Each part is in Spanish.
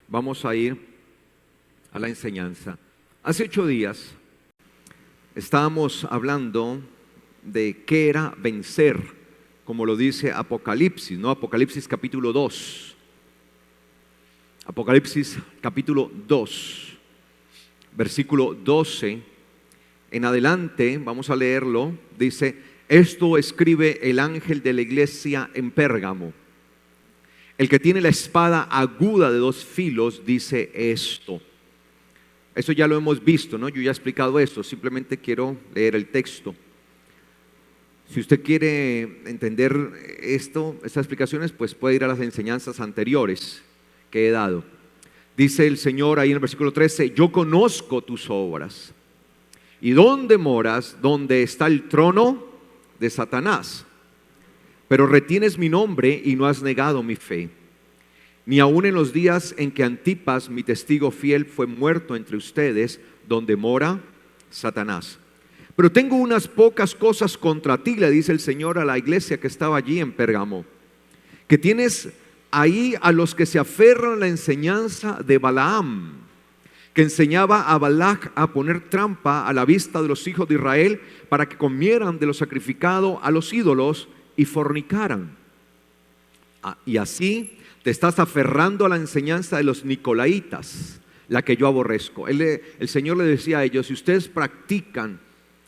Vamos a ir a la enseñanza. Hace 8 días estábamos hablando de qué era vencer, como lo dice Apocalipsis, ¿no? Apocalipsis capítulo 2. Apocalipsis capítulo 2, versículo 12 en adelante, vamos a leerlo, dice: esto escribe el ángel de la iglesia en Pérgamo. El que tiene la espada aguda de 2 filos dice esto. Eso ya lo hemos visto, ¿no? Yo ya he explicado esto, simplemente quiero leer el texto. Si usted quiere entender estas explicaciones, pues puede ir a las enseñanzas anteriores que he dado. Dice el Señor ahí en el versículo 13: yo conozco tus obras y dónde moras, donde está el trono de Satanás, pero retienes mi nombre y no has negado mi fe, ni aun en los días en que Antipas, mi testigo fiel, fue muerto entre ustedes, donde mora Satanás. Pero tengo unas pocas cosas contra ti, le dice el Señor a la iglesia que estaba allí en Pérgamo, que tienes ahí a los que se aferran a la enseñanza de Balaam, que enseñaba a Balac a poner trampa a la vista de los hijos de Israel para que comieran de lo sacrificado a los ídolos y fornicaran. Y así te estás aferrando a la enseñanza de los nicolaitas, la que yo aborrezco. El Señor le decía a ellos: si ustedes practican,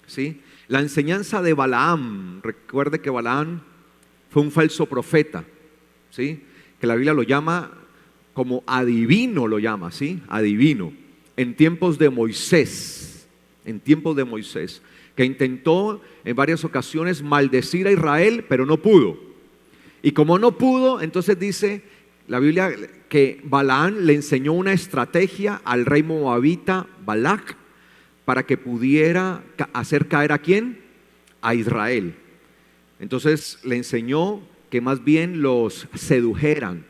¿sí?, la enseñanza de Balaam, recuerde que Balaam fue un falso profeta, ¿sí?, que la Biblia lo llama como adivino, lo llama, ¿sí?, adivino, en tiempos de Moisés, que intentó en varias ocasiones maldecir a Israel, pero no pudo. Y como no pudo, entonces dice la Biblia que Balaam le enseñó una estrategia al rey moabita Balac para que pudiera hacer caer ¿a quién? A Israel. Entonces le enseñó que más bien los sedujeran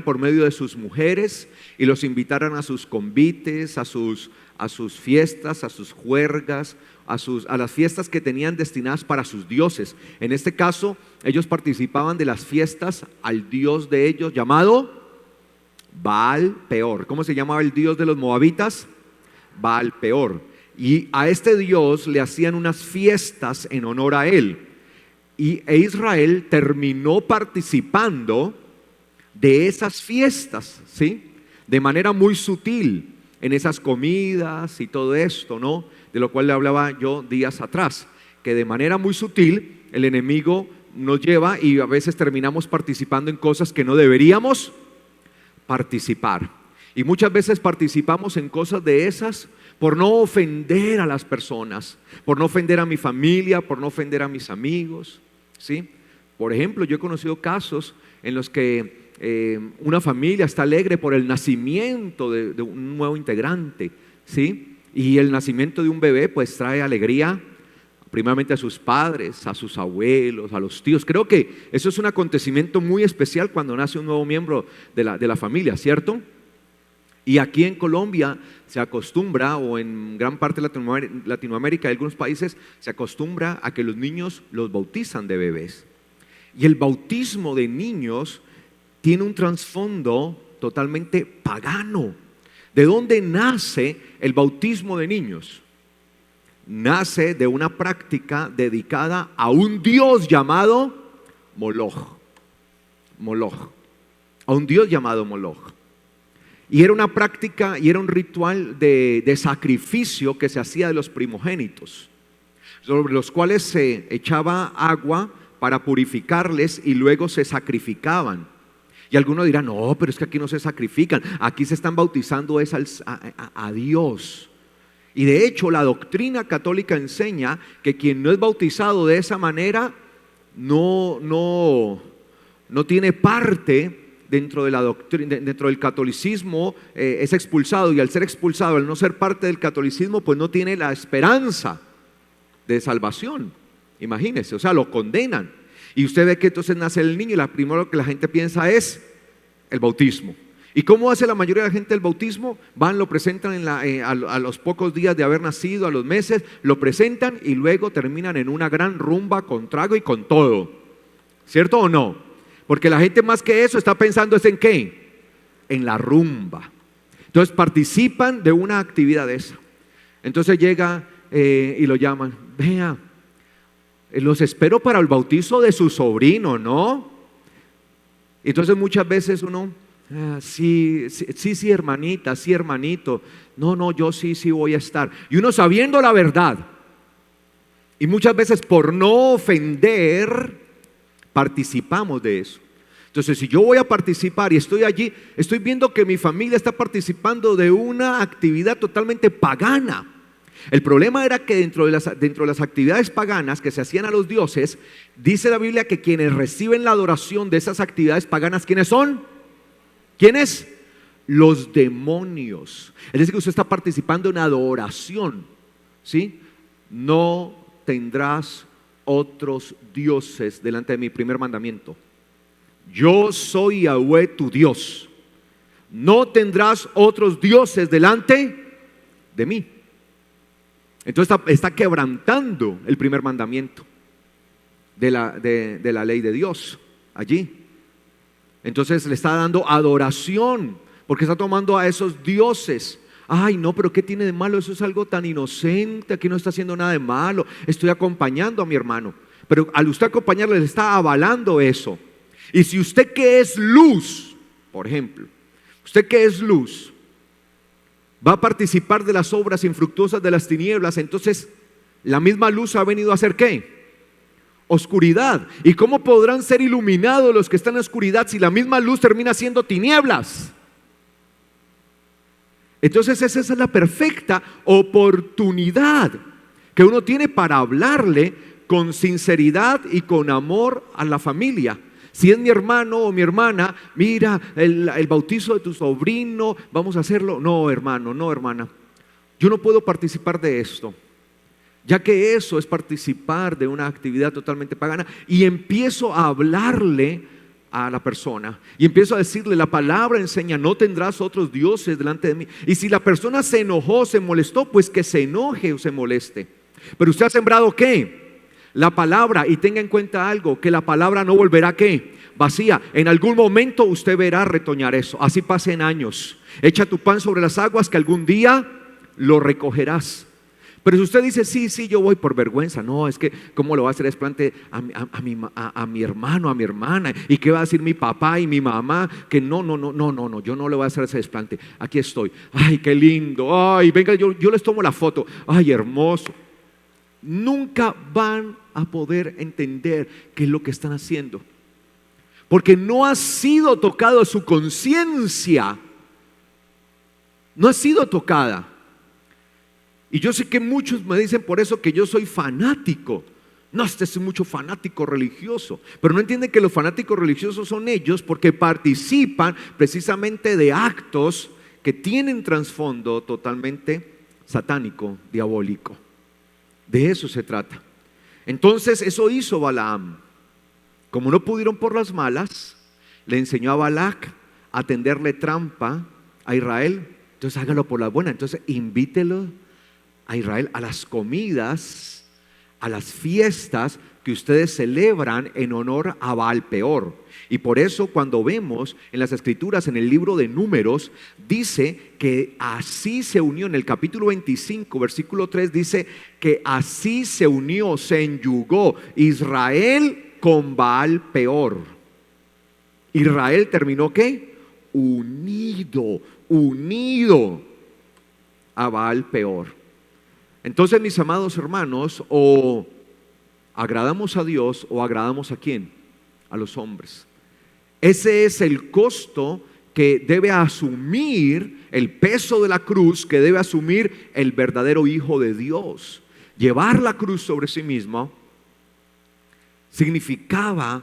por medio de sus mujeres y los invitaran a sus convites, a sus fiestas, a sus juergas, a las fiestas que tenían destinadas para sus dioses. En este caso, ellos participaban de las fiestas al dios de ellos llamado Baal Peor. ¿Cómo se llamaba el dios de los moabitas? Baal Peor. Y a este dios le hacían unas fiestas en honor a él. E Israel terminó participando de esas fiestas, ¿sí?, de manera muy sutil, en esas comidas y todo esto, ¿no?, de lo cual le hablaba yo días atrás, que de manera muy sutil el enemigo nos lleva y a veces terminamos participando en cosas que no deberíamos participar. Y muchas veces participamos en cosas de esas por no ofender a las personas, por no ofender a mi familia, por no ofender a mis amigos, ¿sí? Por ejemplo, yo he conocido casos en los que una familia está alegre por el nacimiento de un nuevo integrante, ¿sí? Y el nacimiento de un bebé pues trae alegría primeramente a sus padres, a sus abuelos, a los tíos. Creo que eso es un acontecimiento muy especial cuando nace un nuevo miembro de la familia, ¿cierto? Y aquí en Colombia se acostumbra, o en gran parte de Latinoamérica, en algunos países, se acostumbra a que los niños los bautizan de bebés. Y el bautismo de niños tiene un trasfondo totalmente pagano. ¿De dónde nace el bautismo de niños? Nace de una práctica dedicada a un dios llamado Moloch. A un dios llamado Moloch. Y era una práctica y era un ritual de sacrificio que se hacía de los primogénitos, sobre los cuales se echaba agua para purificarles y luego se sacrificaban. Y algunos dirán: no, pero es que aquí no se sacrifican, aquí se están bautizando a Dios. Y de hecho la doctrina católica enseña que quien no es bautizado de esa manera no tiene parte dentro de la doctrina, dentro del catolicismo, es expulsado, y al ser expulsado, al no ser parte del catolicismo, pues no tiene la esperanza de salvación. Imagínense, o sea, lo condenan. Y usted ve que entonces nace el niño y lo primero que la gente piensa es el bautismo. ¿Y cómo hace la mayoría de la gente el bautismo? Van, lo presentan a los pocos días de haber nacido, a los meses, lo presentan y luego terminan en una gran rumba con trago y con todo. ¿Cierto o no? Porque la gente más que eso está pensando es en ¿qué? en la rumba. Entonces participan de una actividad de esa. Entonces llega y lo llaman, vea, los espero para el bautizo de su sobrino, ¿no? Entonces muchas veces uno, sí, hermanita, sí, hermanito, no, yo sí voy a estar. Y uno sabiendo la verdad, y muchas veces por no ofender, participamos de eso. Entonces, si yo voy a participar y estoy allí, estoy viendo que mi familia está participando de una actividad totalmente pagana. El problema era que dentro de las actividades paganas que se hacían a los dioses, dice la Biblia que quienes reciben la adoración de esas actividades paganas, ¿quiénes son? ¿Quiénes? Los demonios. Es decir, que usted está participando en adoración, ¿sí? No tendrás otros dioses delante de mi primer mandamiento. Yo soy Yahweh tu Dios. No tendrás otros dioses delante de mí. Entonces está quebrantando el primer mandamiento de la ley de Dios allí. Entonces le está dando adoración porque está tomando a esos dioses. Ay, no, pero ¿qué tiene de malo? Eso es algo tan inocente, aquí no está haciendo nada de malo. Estoy acompañando a mi hermano. Pero al usted acompañarle, le está avalando eso. Y si usted que es luz, por ejemplo, usted que es luz, va a participar de las obras infructuosas de las tinieblas, entonces la misma luz ha venido a hacer ¿qué? Oscuridad. ¿Y cómo podrán ser iluminados los que están en oscuridad si la misma luz termina siendo tinieblas? Entonces esa es la perfecta oportunidad que uno tiene para hablarle con sinceridad y con amor a la familia. Si es mi hermano o mi hermana, mira, el bautizo de tu sobrino, vamos a hacerlo. No, hermano, no, hermana, yo no puedo participar de esto, ya que eso es participar de una actividad totalmente pagana. Y empiezo a hablarle a la persona y empiezo a decirle, la palabra enseña, no tendrás otros dioses delante de mí. Y si la persona se enojó, se molestó, pues que se enoje o se moleste. Pero usted ha sembrado ¿qué? La palabra, y tenga en cuenta algo, que la palabra no volverá ¿qué? Vacía. En algún momento usted verá retoñar eso. Así pasen años. Echa tu pan sobre las aguas que algún día lo recogerás. Pero si usted dice, sí, yo voy por vergüenza. No, es que ¿cómo lo va a hacer desplante a mi hermano, a mi hermana? ¿Y qué va a decir mi papá y mi mamá? Que no, yo no le voy a hacer ese desplante. Aquí estoy. Ay, qué lindo. Ay, venga, yo les tomo la foto. Ay, hermoso. Nunca van a poder entender qué es lo que están haciendo, porque no ha sido tocado su conciencia, no ha sido tocada. Y yo sé que muchos me dicen por eso que yo soy fanático. No, este es mucho fanático religioso, pero no entienden que los fanáticos religiosos son ellos porque participan precisamente de actos que tienen trasfondo totalmente satánico, diabólico. De eso se trata. Entonces eso hizo Balaam. Como no pudieron por las malas, le enseñó a Balac a tenderle trampa a Israel. Entonces hágalo por las buenas. Entonces invítelo a Israel a las comidas, a las fiestas que ustedes celebran en honor a Baal Peor. Y por eso cuando vemos en las escrituras, en el libro de Números, dice que así se unió, en el capítulo 25, versículo 3, dice que así se unió, se enyugó Israel con Baal Peor. Israel terminó ¿qué? Unido a Baal Peor. Entonces, mis amados hermanos, o agradamos a Dios o agradamos ¿a quién? A los hombres. Ese es el costo que debe asumir, el peso de la cruz que debe asumir el verdadero Hijo de Dios. Llevar la cruz sobre sí mismo significaba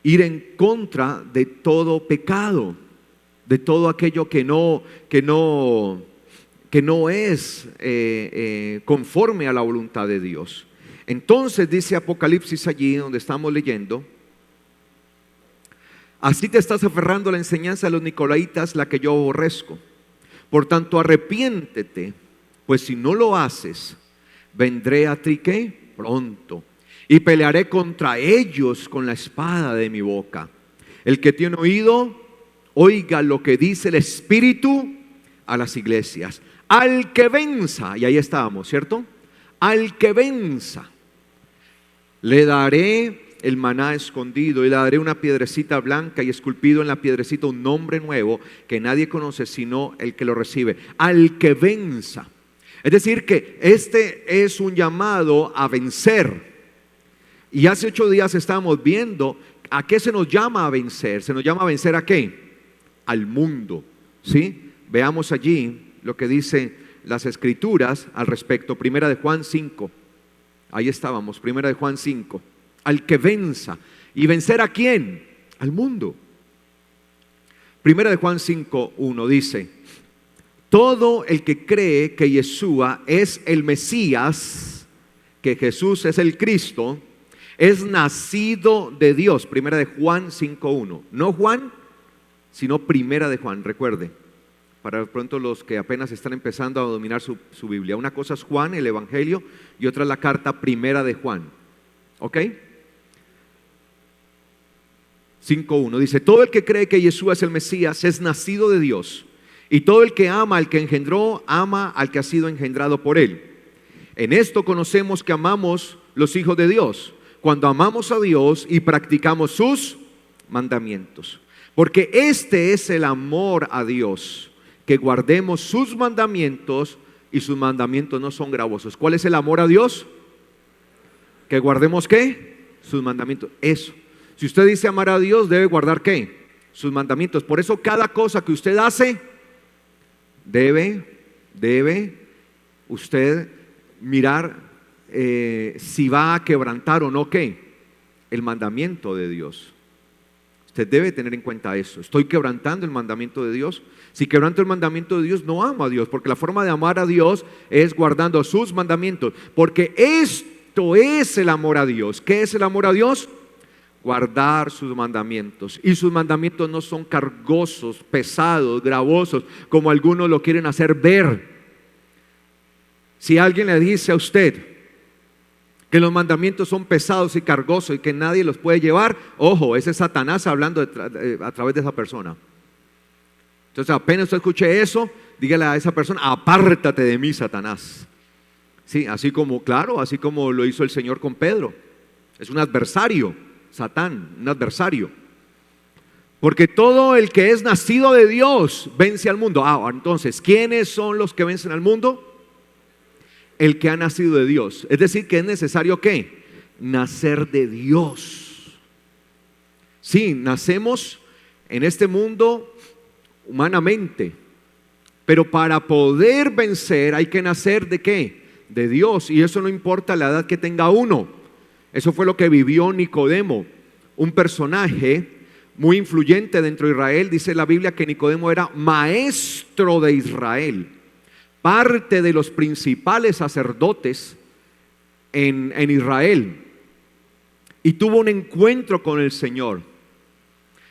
ir en contra de todo pecado, de todo aquello que no es conforme a la voluntad de Dios. Entonces dice Apocalipsis allí donde estamos leyendo: así te estás aferrando a la enseñanza de los nicolaítas, la que yo aborrezco. Por tanto, arrepiéntete, pues si no lo haces, vendré a ti ¿qué? Pronto, y pelearé contra ellos con la espada de mi boca. El que tiene oído, Oiga lo que dice el Espíritu a las iglesias. Al que venza, y ahí estábamos, ¿cierto? Al que venza, le daré el maná escondido y le daré una piedrecita blanca y esculpido en la piedrecita un nombre nuevo que nadie conoce sino el que lo recibe. Al que venza. Es decir que este es un llamado a vencer. Y hace 8 días estábamos viendo a qué se nos llama a vencer. Se nos llama a vencer ¿a qué? Al mundo, ¿sí? Veamos allí lo que dicen las escrituras al respecto. Primera de Juan 5. Ahí estábamos, primera de Juan 5. Al que venza. ¿Y vencer a quién? Al mundo. Primera de Juan 5:1 dice: todo el que cree que Yeshua es el Mesías, que Jesús es el Cristo, es nacido de Dios. Primera de Juan 5:1. No Juan, sino primera de Juan, recuerde. Para pronto los que apenas están empezando a dominar su Biblia. Una cosa es Juan, el Evangelio, y otra es la carta primera de Juan. ¿Ok? 5:1 dice: todo el que cree que Yeshua es el Mesías es nacido de Dios, y todo el que ama al que engendró, ama al que ha sido engendrado por él. En esto conocemos que amamos los hijos de Dios, cuando amamos a Dios y practicamos sus mandamientos. Porque este es el amor a Dios, que guardemos sus mandamientos, y sus mandamientos no son gravosos. ¿Cuál es el amor a Dios? Que guardemos ¿qué? Sus mandamientos. Eso. Si usted dice amar a Dios, debe guardar ¿qué? Sus mandamientos. Por eso cada cosa que usted hace, debe usted mirar si va a quebrantar o no ¿qué? El mandamiento de Dios. Usted debe tener en cuenta eso. ¿Estoy quebrantando el mandamiento de Dios? Si quebranto el mandamiento de Dios, no amo a Dios, porque la forma de amar a Dios es guardando sus mandamientos, porque esto es el amor a Dios. ¿Qué es el amor a Dios? Guardar sus mandamientos. Y sus mandamientos no son cargosos, pesados, gravosos, como algunos lo quieren hacer ver. Si alguien le dice a usted que los mandamientos son pesados y cargosos y que nadie los puede llevar, ojo, ese es Satanás hablando a través de esa persona. Entonces apenas usted escuche eso, dígale a esa persona: apártate de mí, Satanás. Sí, así como, claro, así como lo hizo el Señor con Pedro. Es un adversario, Satán, un adversario. Porque todo el que es nacido de Dios vence al mundo. Entonces, ¿quiénes son los que vencen al mundo? El que ha nacido de Dios. Es decir, que es necesario ¿qué? Nacer de Dios. Sí, nacemos en este mundo humanamente, pero para poder vencer hay que nacer ¿de qué? De Dios. Y eso no importa la edad que tenga uno. Eso fue lo que vivió Nicodemo, un personaje muy influyente dentro de Israel. Dice la Biblia que Nicodemo era maestro de Israel, parte de los principales sacerdotes en Israel, y tuvo un encuentro con el Señor.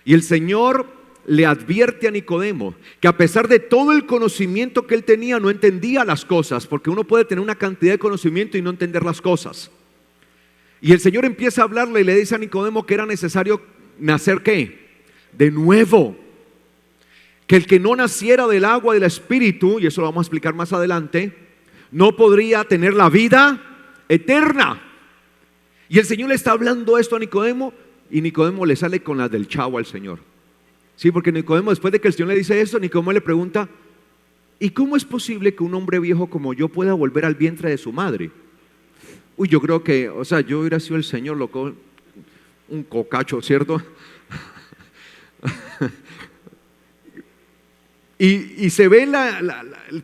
Y el Señor le advierte a Nicodemo que a pesar de todo el conocimiento que él tenía, no entendía las cosas, porque uno puede tener una cantidad de conocimiento y no entender las cosas. Y el Señor empieza a hablarle y le dice a Nicodemo que era necesario nacer ¿qué? De nuevo. Que el que no naciera del agua y del Espíritu, y eso lo vamos a explicar más adelante, no podría tener la vida eterna. Y el Señor le está hablando esto a Nicodemo, y Nicodemo le sale con las del chavo al Señor. Sí, porque Nicodemo, después de que el Señor le dice eso, Nicodemo le pregunta: ¿y cómo es posible que un hombre viejo como yo pueda volver al vientre de su madre? Uy, yo creo que, yo hubiera sido el Señor, loco, un cocacho, ¿cierto? Y se ve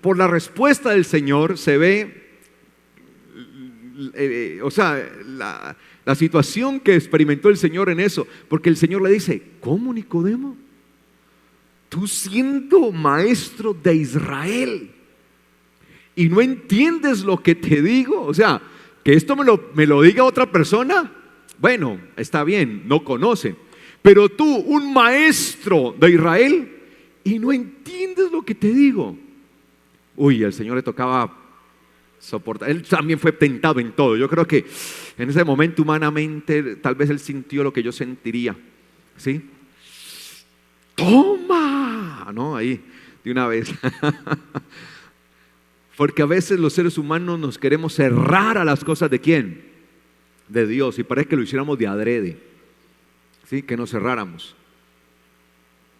por la respuesta del Señor, se ve la situación que experimentó el Señor en eso. Porque el Señor le dice: ¿cómo, Nicodemo? Tú siendo maestro de Israel y no entiendes lo que te digo. Que esto me lo diga otra persona, bueno, está bien, no conoce. Pero tú, un maestro de Israel, y no entiendes lo que te digo. Uy, al Señor le tocaba soportar. Él también fue tentado en todo. Yo creo que en ese momento humanamente tal vez él sintió lo que yo sentiría. ¿Sí? Toma. ¿no? Ahí, de una vez. Porque a veces los seres humanos nos queremos cerrar a las cosas ¿de quién? De Dios. Y parece que lo hiciéramos de adrede, ¿sí? Que nos cerráramos.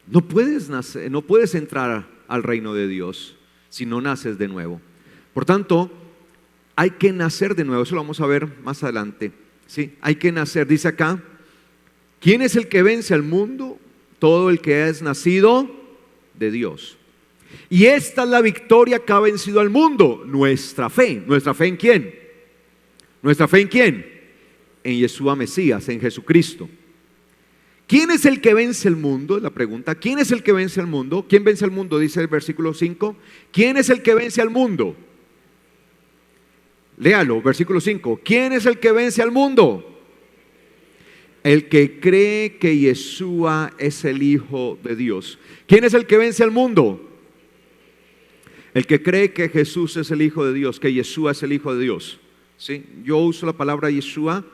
No puedes nacer, no puedes entrar al reino de Dios si no naces de nuevo. Por tanto, hay que nacer de nuevo. Eso lo vamos a ver más adelante, ¿sí? Hay que nacer. Dice acá, ¿quién es el que vence al mundo? Todo el que es nacido de Dios. Y esta es la victoria que ha vencido al mundo, nuestra fe. ¿Nuestra fe en quién? ¿Nuestra fe en quién? En Yeshua Mesías, en Jesucristo. ¿Quién es el que vence el mundo? Es la pregunta. ¿Quién es el que vence al mundo? ¿Quién vence al mundo? Dice el versículo 5. ¿Quién es el que vence al mundo? Léalo, versículo 5. ¿Quién es el que vence al mundo? El que cree que Yeshua es el Hijo de Dios. ¿Quién es el que vence al mundo? El que cree que Jesús es el Hijo de Dios, que Yeshua es el Hijo de Dios. ¿Sí? Yo uso la palabra Yeshua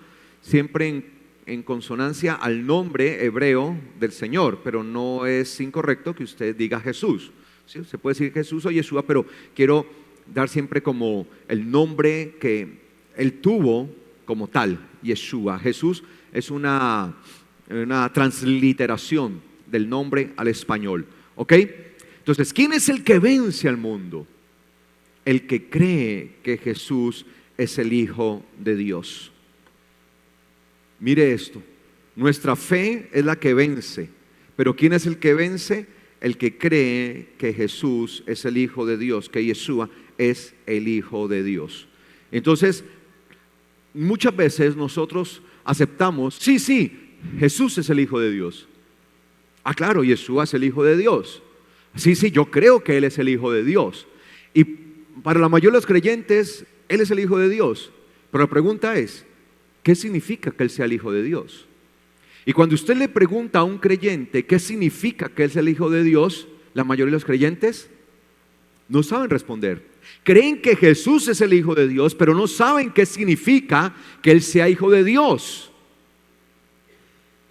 siempre en consonancia al nombre hebreo del Señor, pero no es incorrecto que usted diga Jesús, ¿sí? Se puede decir Jesús o Yeshua, pero quiero dar siempre como el nombre que Él tuvo como tal, Yeshua. Jesús es una transliteración del nombre al español, ¿ok? Entonces, ¿quién es el que vence al mundo? El que cree que Jesús es el Hijo de Dios. Mire esto, nuestra fe es la que vence, pero ¿quién es el que vence? El que cree que Jesús es el Hijo de Dios, que Yeshua es el Hijo de Dios. Entonces, muchas veces nosotros aceptamos, sí, Jesús es el Hijo de Dios. Ah, claro, Yeshua es el Hijo de Dios. Sí, yo creo que Él es el Hijo de Dios. Y para la mayoría de los creyentes, Él es el Hijo de Dios. Pero la pregunta es, ¿qué significa que Él sea el Hijo de Dios? Y cuando usted le pregunta a un creyente qué significa que Él sea el Hijo de Dios, la mayoría de los creyentes no saben responder. Creen que Jesús es el Hijo de Dios, pero no saben qué significa que Él sea Hijo de Dios.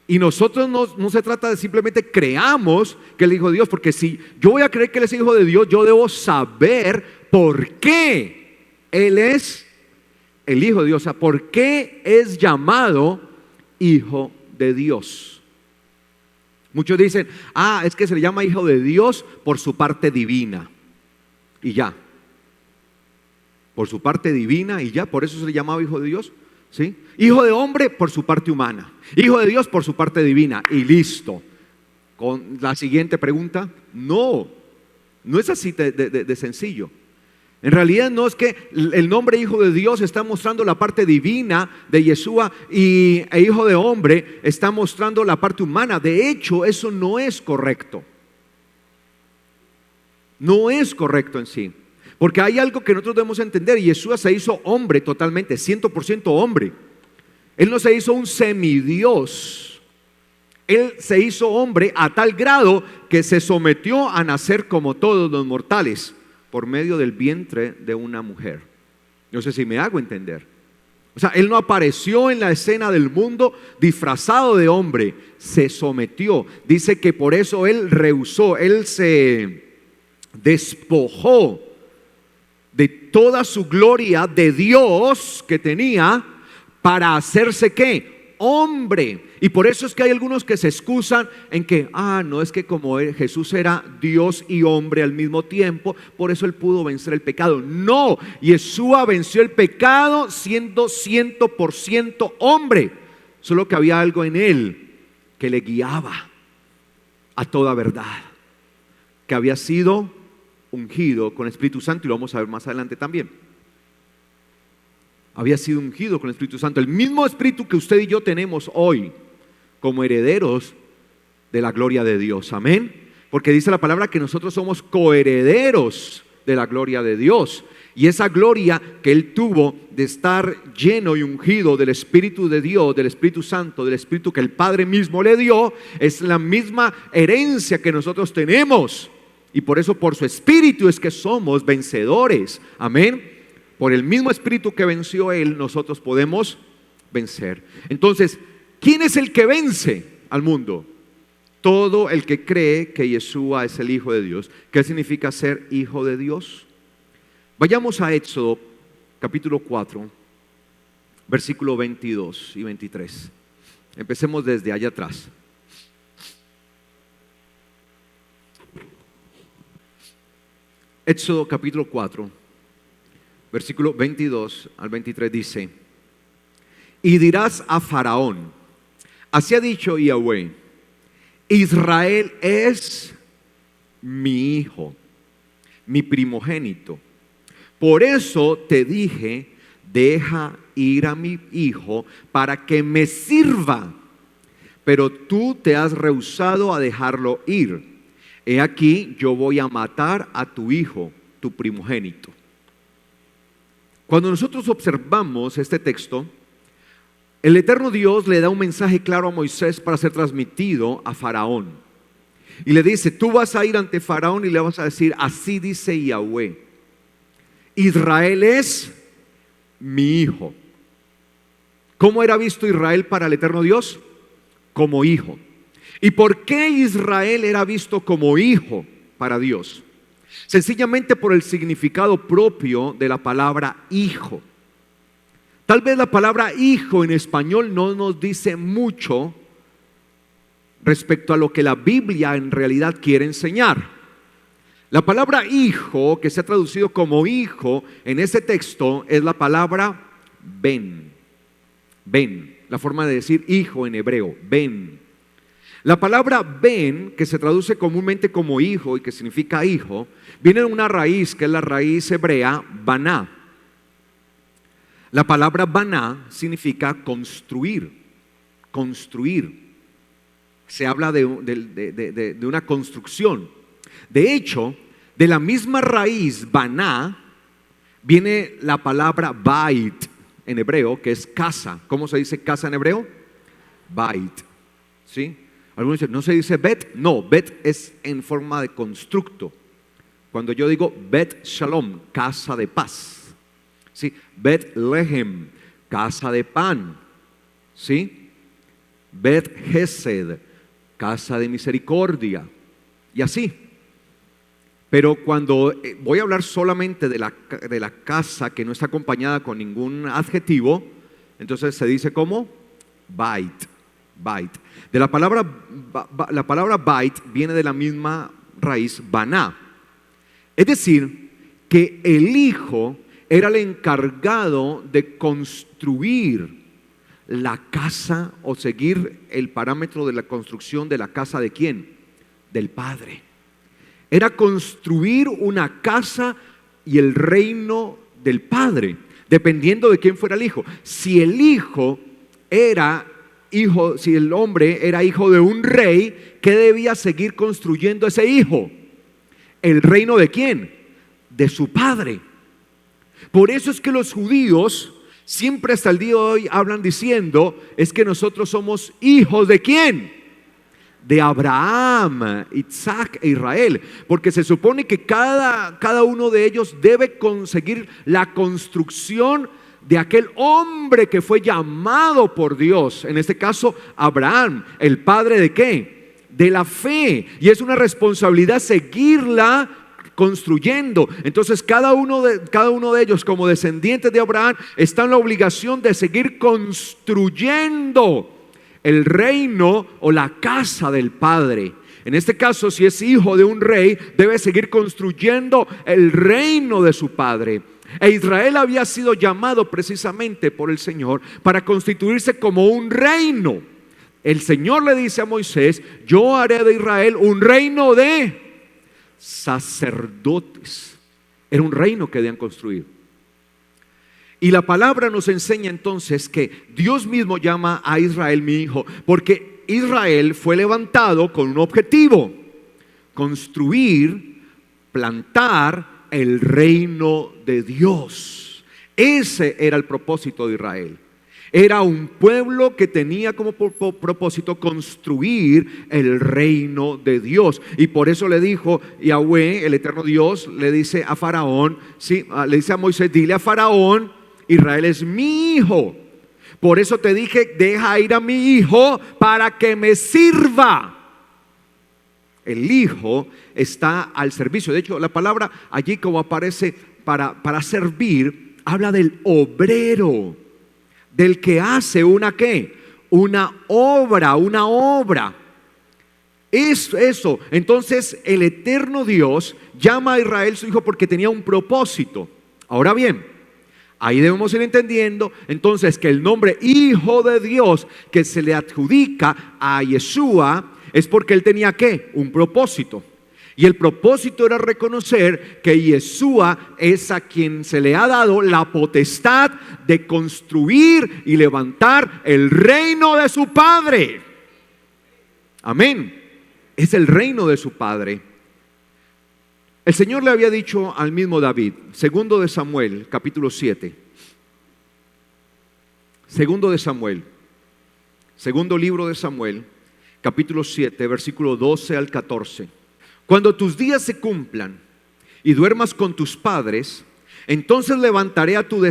Y nosotros no se trata de simplemente creamos que Él es Hijo de Dios, porque si yo voy a creer que Él es Hijo de Dios, yo debo saber por qué Él es el Hijo de Dios, o sea, ¿por qué es llamado Hijo de Dios? Muchos dicen, es que se le llama Hijo de Dios por su parte divina. Y ya. Por su parte divina y ya, por eso se le llamaba Hijo de Dios. ¿Sí? Hijo de hombre por su parte humana. Hijo de Dios por su parte divina. Y listo. Con la siguiente pregunta, no es así de sencillo. En realidad no es que el nombre Hijo de Dios está mostrando la parte divina de Yeshua e Hijo de hombre está mostrando la parte humana. De hecho, eso no es correcto. No es correcto en sí. Porque hay algo que nosotros debemos entender. Yeshua se hizo hombre totalmente, 100% hombre. Él no se hizo un semidios. Él se hizo hombre a tal grado que se sometió a nacer como todos los mortales, por medio del vientre de una mujer. No sé si me hago entender. O sea, Él no apareció en la escena del mundo disfrazado de hombre, se sometió. Dice que por eso Él rehusó, Él se despojó de toda su gloria de Dios que tenía para hacerse ¿qué? Hombre. Y por eso es que hay algunos que se excusan en que, no es que como Jesús era Dios y hombre al mismo tiempo, por eso Él pudo vencer el pecado. No, Yeshua venció el pecado siendo 100% hombre. Solo que había algo en Él que le guiaba a toda verdad, que había sido ungido con el Espíritu Santo, y lo vamos a ver más adelante también. Había sido ungido con el Espíritu Santo, el mismo Espíritu que usted y yo tenemos hoy como herederos de la gloria de Dios, amén, porque dice la palabra que nosotros somos coherederos de la gloria de Dios, y esa gloria que Él tuvo de estar lleno y ungido del Espíritu de Dios, del Espíritu Santo, del Espíritu que el Padre mismo le dio, es la misma herencia que nosotros tenemos. Y por eso, por su Espíritu es que somos vencedores, amén. Por el mismo Espíritu que venció Él, nosotros podemos vencer. Entonces, ¿quién es el que vence al mundo? todo el que cree que Yeshua es el Hijo de Dios. ¿Qué significa ser hijo de Dios? Vayamos a Éxodo capítulo 4, versículo 22 y 23. Empecemos desde allá atrás. Éxodo capítulo 4, versículo 22 al 23 dice: y dirás a Faraón, así ha dicho Yahweh, Israel es mi hijo, mi primogénito. Por eso te dije, deja ir a mi hijo para que me sirva. Pero tú te has rehusado a dejarlo ir. He aquí, yo voy a matar a tu hijo, tu primogénito. Cuando nosotros observamos este texto, el eterno Dios le da un mensaje claro a Moisés para ser transmitido a Faraón. Y le dice, tú vas a ir ante Faraón y le vas a decir, así dice Yahweh, Israel es mi hijo. ¿Cómo era visto Israel para el eterno Dios? Como hijo. ¿Y por qué Israel era visto como hijo para Dios? Sencillamente por el significado propio de la palabra hijo. Tal vez la palabra hijo en español no nos dice mucho respecto a lo que la Biblia en realidad quiere enseñar. La palabra hijo, que se ha traducido como hijo en ese texto, es la palabra ben. Ben, la forma de decir hijo en hebreo, ben. La palabra ben, que se traduce comúnmente como hijo y que significa hijo, viene de una raíz que es la raíz hebrea baná. La palabra baná significa construir, construir. Se habla de una construcción. De hecho, de la misma raíz baná viene la palabra bait en hebreo, que es casa. ¿Cómo se dice casa en hebreo? Bait. ¿Sí? Algunos dicen, ¿no se dice bet? No, bet es en forma de constructo. Cuando yo digo bet shalom, casa de paz. ¿Sí? Bet lehem, casa de pan. ¿Sí? Bet hesed, casa de misericordia. Y así. Pero cuando voy a hablar solamente de la casa que no está acompañada con ningún adjetivo, entonces se dice como bait, bait. De la palabra bait viene de la misma raíz baná. Es decir, que el hijo era el encargado de construir la casa o seguir el parámetro de la construcción de la casa de ¿quién? Del Padre. Era construir una casa y el reino del Padre, dependiendo de quién fuera el hijo. Si el hijo era hijo, si el hombre era hijo de un rey, ¿qué debía seguir construyendo ese hijo? ¿El reino de quién? De su padre. Por eso es que los judíos siempre hasta el día de hoy hablan diciendo, es que nosotros somos hijos de ¿quién? De Abraham, Isaac e Israel, porque se supone que cada uno de ellos debe conseguir la construcción de aquel hombre que fue llamado por Dios, en este caso Abraham, el padre de ¿qué? De la fe, y es una responsabilidad seguirla construyendo. Entonces cada uno de ellos como descendientes de Abraham está en la obligación de seguir construyendo el reino o la casa del Padre. En este caso, si es hijo de un rey, debe seguir construyendo el reino de su padre. E Israel había sido llamado precisamente por el Señor para constituirse como un reino. El Señor le dice a Moisés, yo haré de Israel un reino de sacerdotes. Era un reino que debían construir. Y la palabra nos enseña entonces que Dios mismo llama a Israel mi hijo, porque Israel fue levantado con un objetivo: construir, plantar el reino de Dios. Ese era el propósito de Israel. Era un pueblo que tenía como propósito construir el reino de Dios. Y por eso le dijo Yahweh, el eterno Dios, le dice a Faraón, ¿sí? Le dice a Moisés, dile a Faraón, Israel es mi hijo. Por eso te dije, deja ir a mi hijo para que me sirva. El Hijo está al servicio. De hecho, la palabra allí como aparece para servir, habla del obrero, del que hace una ¿qué? Una obra. Eso. Entonces el eterno Dios llama a Israel su hijo porque tenía un propósito. Ahora bien, ahí debemos ir entendiendo entonces que el nombre Hijo de Dios que se le adjudica a Yeshua es porque él tenía ¿qué? Un propósito. Y el propósito era reconocer que Yeshua es a quien se le ha dado la potestad de construir y levantar el reino de su Padre. Amén. Es el reino de su Padre. El Señor le había dicho al mismo David, segundo de Samuel, capítulo 7. Segundo de Samuel, segundo libro de Samuel, capítulo 7, versículo 12 al 14. Cuando tus días se cumplan y duermas con tus padres, entonces levantaré a tu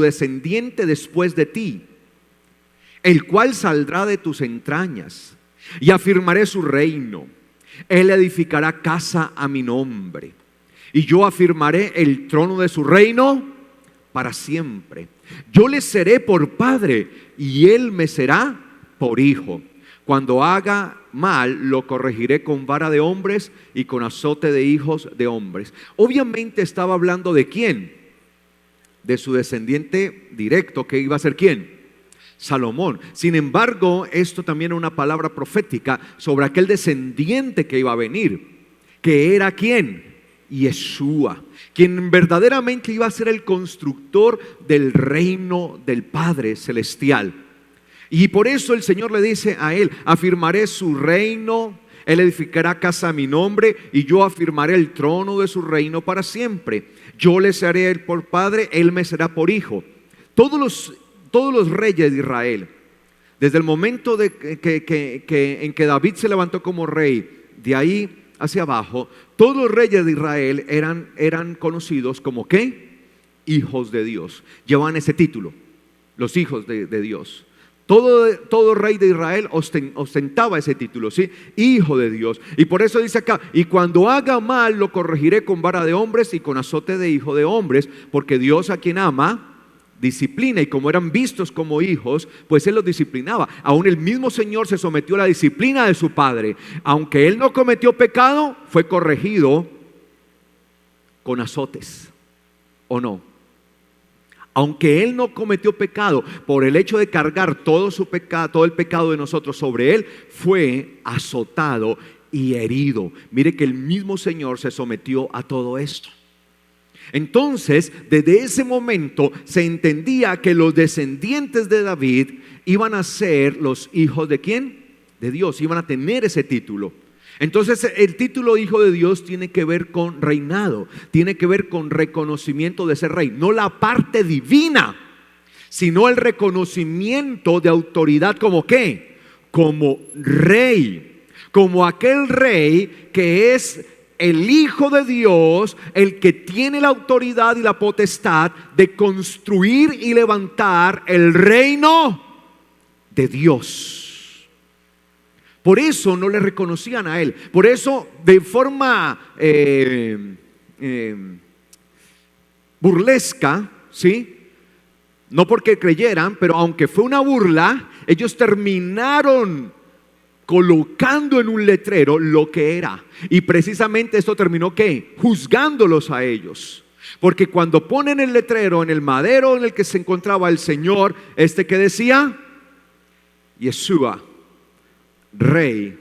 descendiente después de ti, el cual saldrá de tus entrañas, y afirmaré su reino. Él edificará casa a mi nombre, y yo afirmaré el trono de su reino para siempre. Yo le seré por padre, y él me será por hijo. Cuando haga mal, lo corregiré con vara de hombres y con azote de hijos de hombres. Obviamente estaba hablando de quién, de su descendiente directo, que iba a ser quién, Salomón. Sin embargo, esto también era una palabra profética sobre aquel descendiente que iba a venir, que era quién, Yeshua, quien verdaderamente iba a ser el constructor del reino del Padre celestial. Y por eso el Señor le dice a él, afirmaré su reino, él edificará casa a mi nombre, y yo afirmaré el trono de su reino para siempre. Yo le seré él por padre, él me será por hijo. Todos los reyes de Israel, desde el momento en que David se levantó como rey, de ahí hacia abajo, todos los reyes de Israel eran conocidos como ¿qué? Hijos de Dios. Llevaban ese título, los hijos de Dios. Todo rey de Israel ostentaba ese título, ¿sí? Hijo de Dios. Y por eso dice acá, y cuando haga mal lo corregiré con vara de hombres y con azote de hijo de hombres, porque Dios a quien ama disciplina, y como eran vistos como hijos, pues él los disciplinaba. Aún el mismo Señor se sometió a la disciplina de su Padre. Aunque él no cometió pecado, fue corregido con azotes, ¿o no? Aunque él no cometió pecado, por el hecho de cargar todo su pecado, todo el pecado de nosotros sobre él, fue azotado y herido. Mire que el mismo Señor se sometió a todo esto. Entonces, desde ese momento se entendía que los descendientes de David iban a ser los hijos de ¿quién? De Dios, iban a tener ese título. Entonces el título hijo de Dios tiene que ver con reinado, tiene que ver con reconocimiento de ser rey, no la parte divina, sino el reconocimiento de autoridad como ¿qué? Como rey, como aquel rey que es el Hijo de Dios, el que tiene la autoridad y la potestad de construir y levantar el reino de Dios. Por eso no le reconocían a él. Por eso de forma burlesca, ¿sí? No porque creyeran, pero aunque fue una burla, ellos terminaron colocando en un letrero lo que era. Y precisamente esto terminó ¿qué? Juzgándolos a ellos. Porque cuando ponen el letrero en el madero en el que se encontraba el Señor, que decía Yeshua, Rey,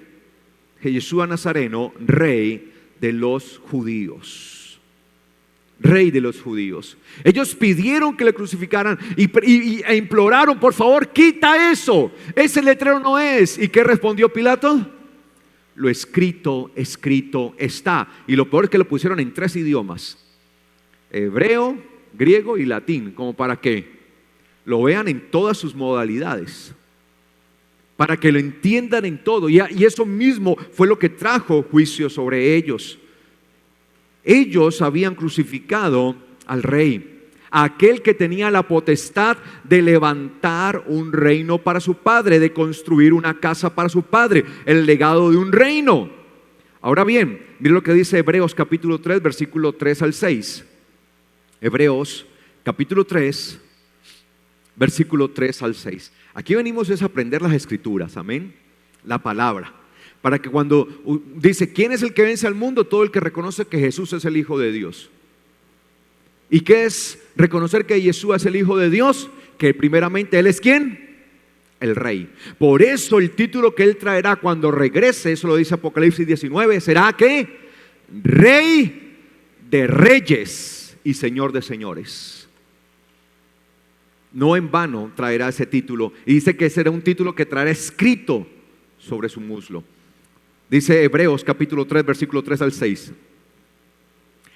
Yeshua Nazareno, Rey de los judíos. Rey de los judíos. Ellos pidieron que le crucificaran e imploraron, por favor, quita eso. Ese letrero no es. ¿Y qué respondió Pilato? Lo escrito, escrito está. Y lo peor es que lo pusieron en 3 idiomas: hebreo, griego y latín. ¿Como para qué? Lo vean en todas sus modalidades, para que lo entiendan en todo. Y eso mismo fue lo que trajo juicio sobre ellos. Ellos habían crucificado al rey, a aquel que tenía la potestad de levantar un reino para su padre, de construir una casa para su padre, el legado de un reino. Ahora bien, mire lo que dice Hebreos capítulo 3, versículo 3 al 6. Hebreos capítulo 3, versículo 3 al 6. Aquí venimos es a aprender las escrituras, amén, la palabra. Para que cuando dice, ¿quién es el que vence al mundo? Todo el que reconoce que Jesús es el Hijo de Dios. ¿Y qué es reconocer que Jesús es el Hijo de Dios? Que primeramente Él es ¿quién? El Rey. Por eso el título que Él traerá cuando regrese, eso lo dice Apocalipsis 19, será ¿qué? Rey de reyes y Señor de señores. No en vano traerá ese título. Y dice que será un título que traerá escrito sobre su muslo. Dice Hebreos capítulo 3, versículo 3 al 6.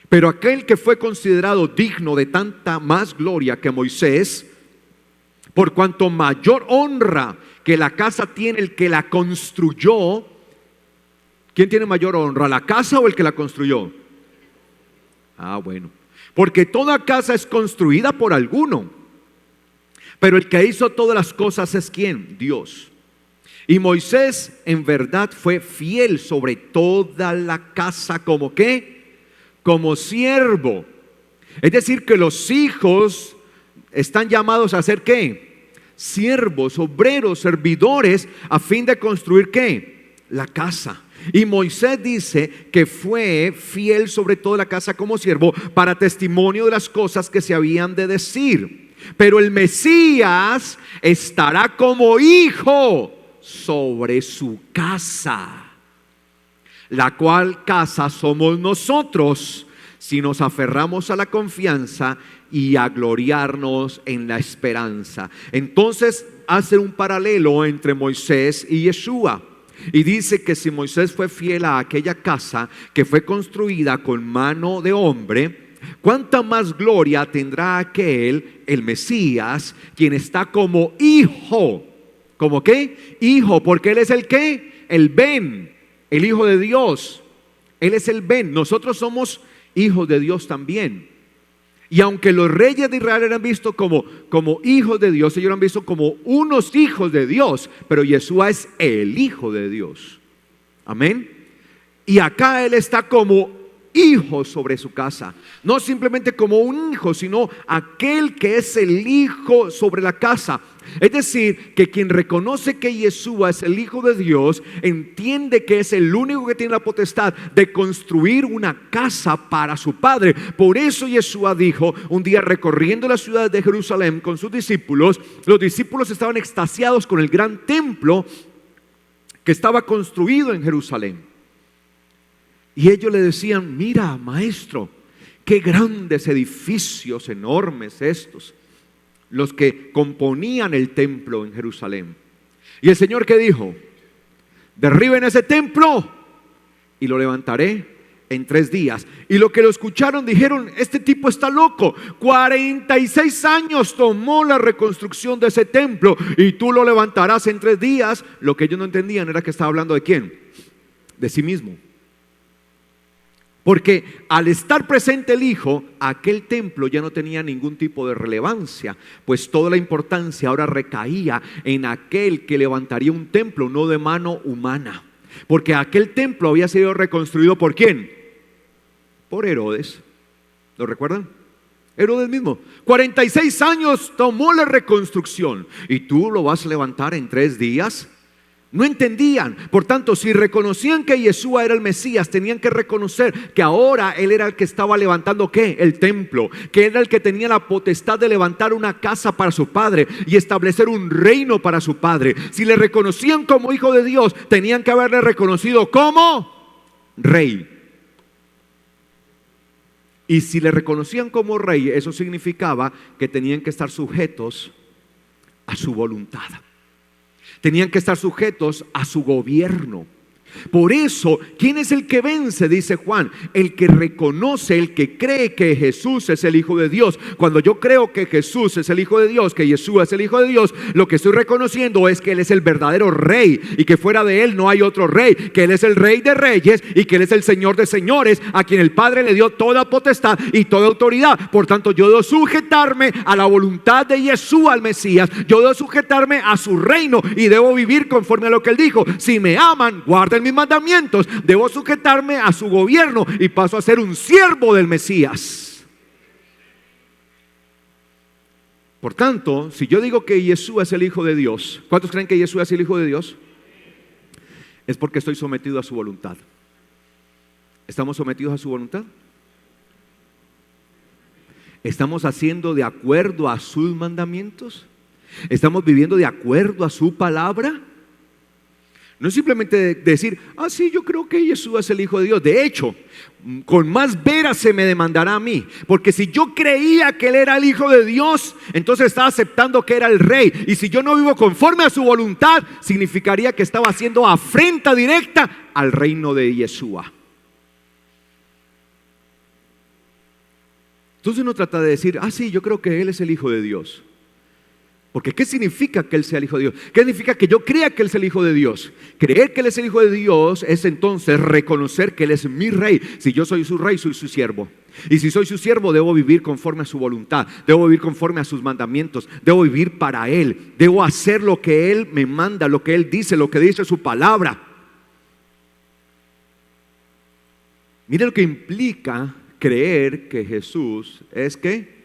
Pero aquel que fue considerado digno de tanta más gloria que Moisés, por cuanto mayor honra que la casa tiene el que la construyó. ¿Quién tiene mayor honra, la casa o el que la construyó? Bueno, porque toda casa es construida por alguno, pero el que hizo todas las cosas es ¿quién? Dios. Y Moisés en verdad fue fiel sobre toda la casa, ¿como qué? Como siervo. Es decir, que los hijos están llamados a ser ¿qué? Siervos, obreros, servidores, a fin de construir ¿qué? La casa. Y Moisés dice que fue fiel sobre toda la casa como siervo para testimonio de las cosas que se habían de decir. Pero el Mesías estará como hijo sobre su casa, la cual casa somos nosotros, si nos aferramos a la confianza y a gloriarnos en la esperanza. Entonces hace un paralelo entre Moisés y Yeshua. Y dice que si Moisés fue fiel a aquella casa que fue construida con mano de hombre, ¿cuánta más gloria tendrá aquel, el Mesías, quien está como hijo? ¿Cómo qué? Hijo, porque Él es el ¿qué? El Ben, el Hijo de Dios. Él es el Ben. Nosotros somos hijos de Dios también. Y aunque los reyes de Israel eran vistos como hijos de Dios, ellos eran vistos como unos hijos de Dios, pero Yeshua es el Hijo de Dios. Amén. Y acá Él está como hijo sobre su casa, no simplemente como un hijo, sino aquel que es el hijo sobre la casa. Es decir, que quien reconoce que Yeshua es el Hijo de Dios, entiende que es el único que tiene la potestad de construir una casa para su Padre. Por eso Yeshua dijo un día, recorriendo la ciudad de Jerusalén con sus discípulos, los discípulos estaban extasiados con el gran templo que estaba construido en Jerusalén. Y ellos le decían, mira, maestro, qué grandes edificios enormes estos, los que componían el templo en Jerusalén. Y el Señor, ¿qué dijo? Derriben ese templo y lo levantaré en 3 días. Y los que lo escucharon dijeron, este tipo está loco. 46 años tomó la reconstrucción de ese templo y tú lo levantarás en 3 días. Lo que ellos no entendían era que estaba hablando de ¿quién? De sí mismo. Porque al estar presente el Hijo, aquel templo ya no tenía ningún tipo de relevancia, pues toda la importancia ahora recaía en aquel que levantaría un templo, no de mano humana. Porque aquel templo había sido reconstruido ¿por quién? Por Herodes. ¿Lo recuerdan? Herodes mismo. 46 años tomó la reconstrucción y tú lo vas a levantar en 3 días. No entendían. Por tanto, si reconocían que Yeshua era el Mesías, tenían que reconocer que ahora Él era el que estaba levantando ¿qué? El templo, que era el que tenía la potestad de levantar una casa para su Padre y establecer un reino para su Padre. Si le reconocían como Hijo de Dios, tenían que haberle reconocido como Rey. Y si le reconocían como Rey, eso significaba que tenían que estar sujetos a su voluntad. Tenían que estar sujetos a su gobierno. Por eso, ¿quién es el que vence? Dice Juan, el que reconoce, el que cree que Jesús es el Hijo de Dios. Cuando yo creo que Jesús es el Hijo de Dios, que Yeshua es el Hijo de Dios, lo que estoy reconociendo es que Él es el verdadero Rey y que fuera de Él no hay otro Rey, que Él es el Rey de reyes y que Él es el Señor de señores, a quien el Padre le dio toda potestad y toda autoridad. Por tanto, yo debo sujetarme a la voluntad de Yeshua, el Mesías. Yo debo sujetarme a su reino y debo vivir conforme a lo que Él dijo. Si me aman, guarden mis mandamientos, debo sujetarme a su gobierno y paso a ser un siervo del Mesías. Por tanto, si yo digo que Yeshua es el Hijo de Dios, ¿cuántos creen que Yeshua es el Hijo de Dios? Es porque estoy sometido a su voluntad. ¿Estamos sometidos a su voluntad? ¿Estamos haciendo de acuerdo a sus mandamientos? ¿Estamos viviendo de acuerdo a su palabra? No es simplemente decir, sí, yo creo que Jesús es el Hijo de Dios. De hecho, con más veras se me demandará a mí. Porque si yo creía que Él era el Hijo de Dios, entonces estaba aceptando que era el Rey. Y si yo no vivo conforme a su voluntad, significaría que estaba haciendo afrenta directa al reino de Yeshua. Entonces uno trata de decir, sí, yo creo que Él es el Hijo de Dios. Porque ¿qué significa que Él sea el Hijo de Dios? ¿Qué significa que yo crea que Él es el Hijo de Dios? Creer que Él es el Hijo de Dios es entonces reconocer que Él es mi Rey. Si yo soy su Rey, soy su siervo. Y si soy su siervo, debo vivir conforme a su voluntad. Debo vivir conforme a sus mandamientos. Debo vivir para Él. Debo hacer lo que Él me manda, lo que Él dice, lo que dice su palabra. Mire lo que implica creer que Jesús es ¿qué?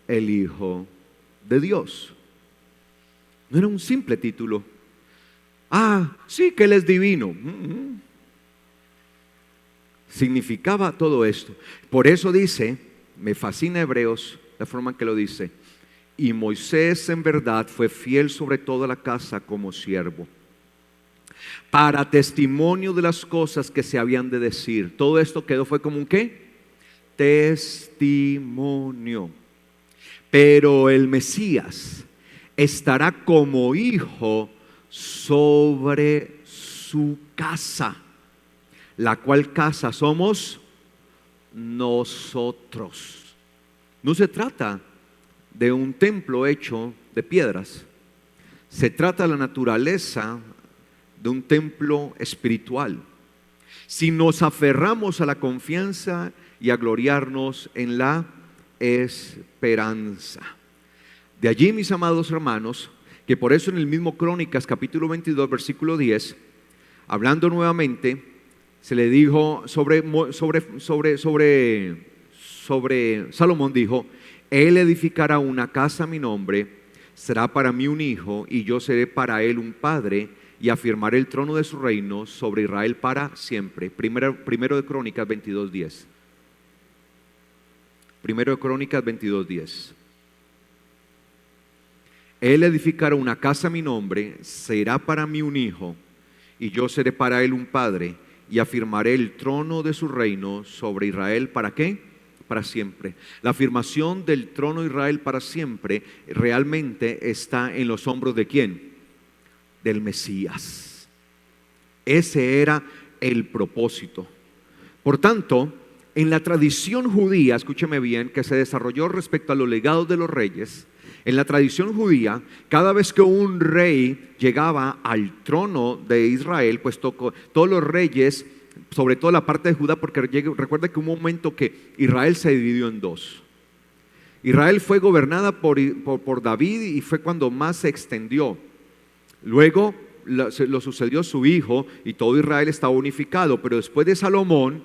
El Hijo de Dios. No era un simple título. Sí que Él es divino. Significaba todo esto. Por eso dice, me fascina Hebreos, la forma en que lo dice. Y Moisés en verdad fue fiel sobre toda la casa como siervo, para testimonio de las cosas que se habían de decir. Todo esto fue como un ¿qué? Testimonio. Pero el Mesías estará como hijo sobre su casa, la cual casa somos nosotros. No se trata de un templo hecho de piedras, se trata de la naturaleza de un templo espiritual. Si nos aferramos a la confianza y a gloriarnos en la esperanza. De allí, mis amados hermanos, que por eso en el mismo Crónicas capítulo 22 versículo 10, hablando nuevamente, se le dijo sobre Salomón, dijo: Él edificará una casa a mi nombre, será para mí un hijo y yo seré para él un padre, y afirmaré el trono de su reino sobre Israel para siempre. Primero de Crónicas 22:10. Primero de Crónicas 22:10. Él edificará una casa a mi nombre, será para mí un hijo, y yo seré para él un padre, y afirmaré el trono de su reino sobre Israel. ¿Para qué? Para siempre. La afirmación del trono de Israel para siempre realmente está en los hombros ¿de quién? Del Mesías. Ese era el propósito. Por tanto, en la tradición judía, escúcheme bien, que se desarrolló respecto a los legados de los reyes, en la tradición judía, cada vez que un rey llegaba al trono de Israel, pues todos los reyes, sobre todo la parte de Judá, porque recuerda que hubo un momento que Israel se dividió en dos. Israel fue gobernada por David y fue cuando más se extendió. Luego lo sucedió su hijo y todo Israel estaba unificado, pero después de Salomón,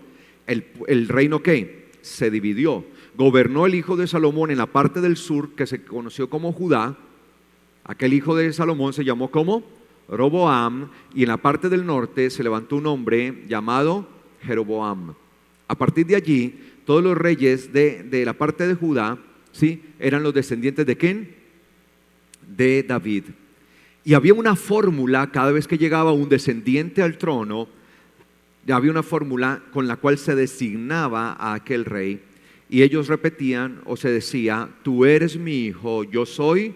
el reino ¿qué? Se dividió. Gobernó el hijo de Salomón en la parte del sur, que se conoció como Judá. Aquel hijo de Salomón se llamó como Roboam, y en la parte del norte se levantó un hombre llamado Jeroboam. A partir de allí, todos los reyes de la parte de Judá, ¿sí?, eran los descendientes ¿de quién? De David. Y había una fórmula, cada vez que llegaba un descendiente al trono, había una fórmula con la cual se designaba a aquel rey. Y ellos repetían o se decía: tú eres mi hijo, yo soy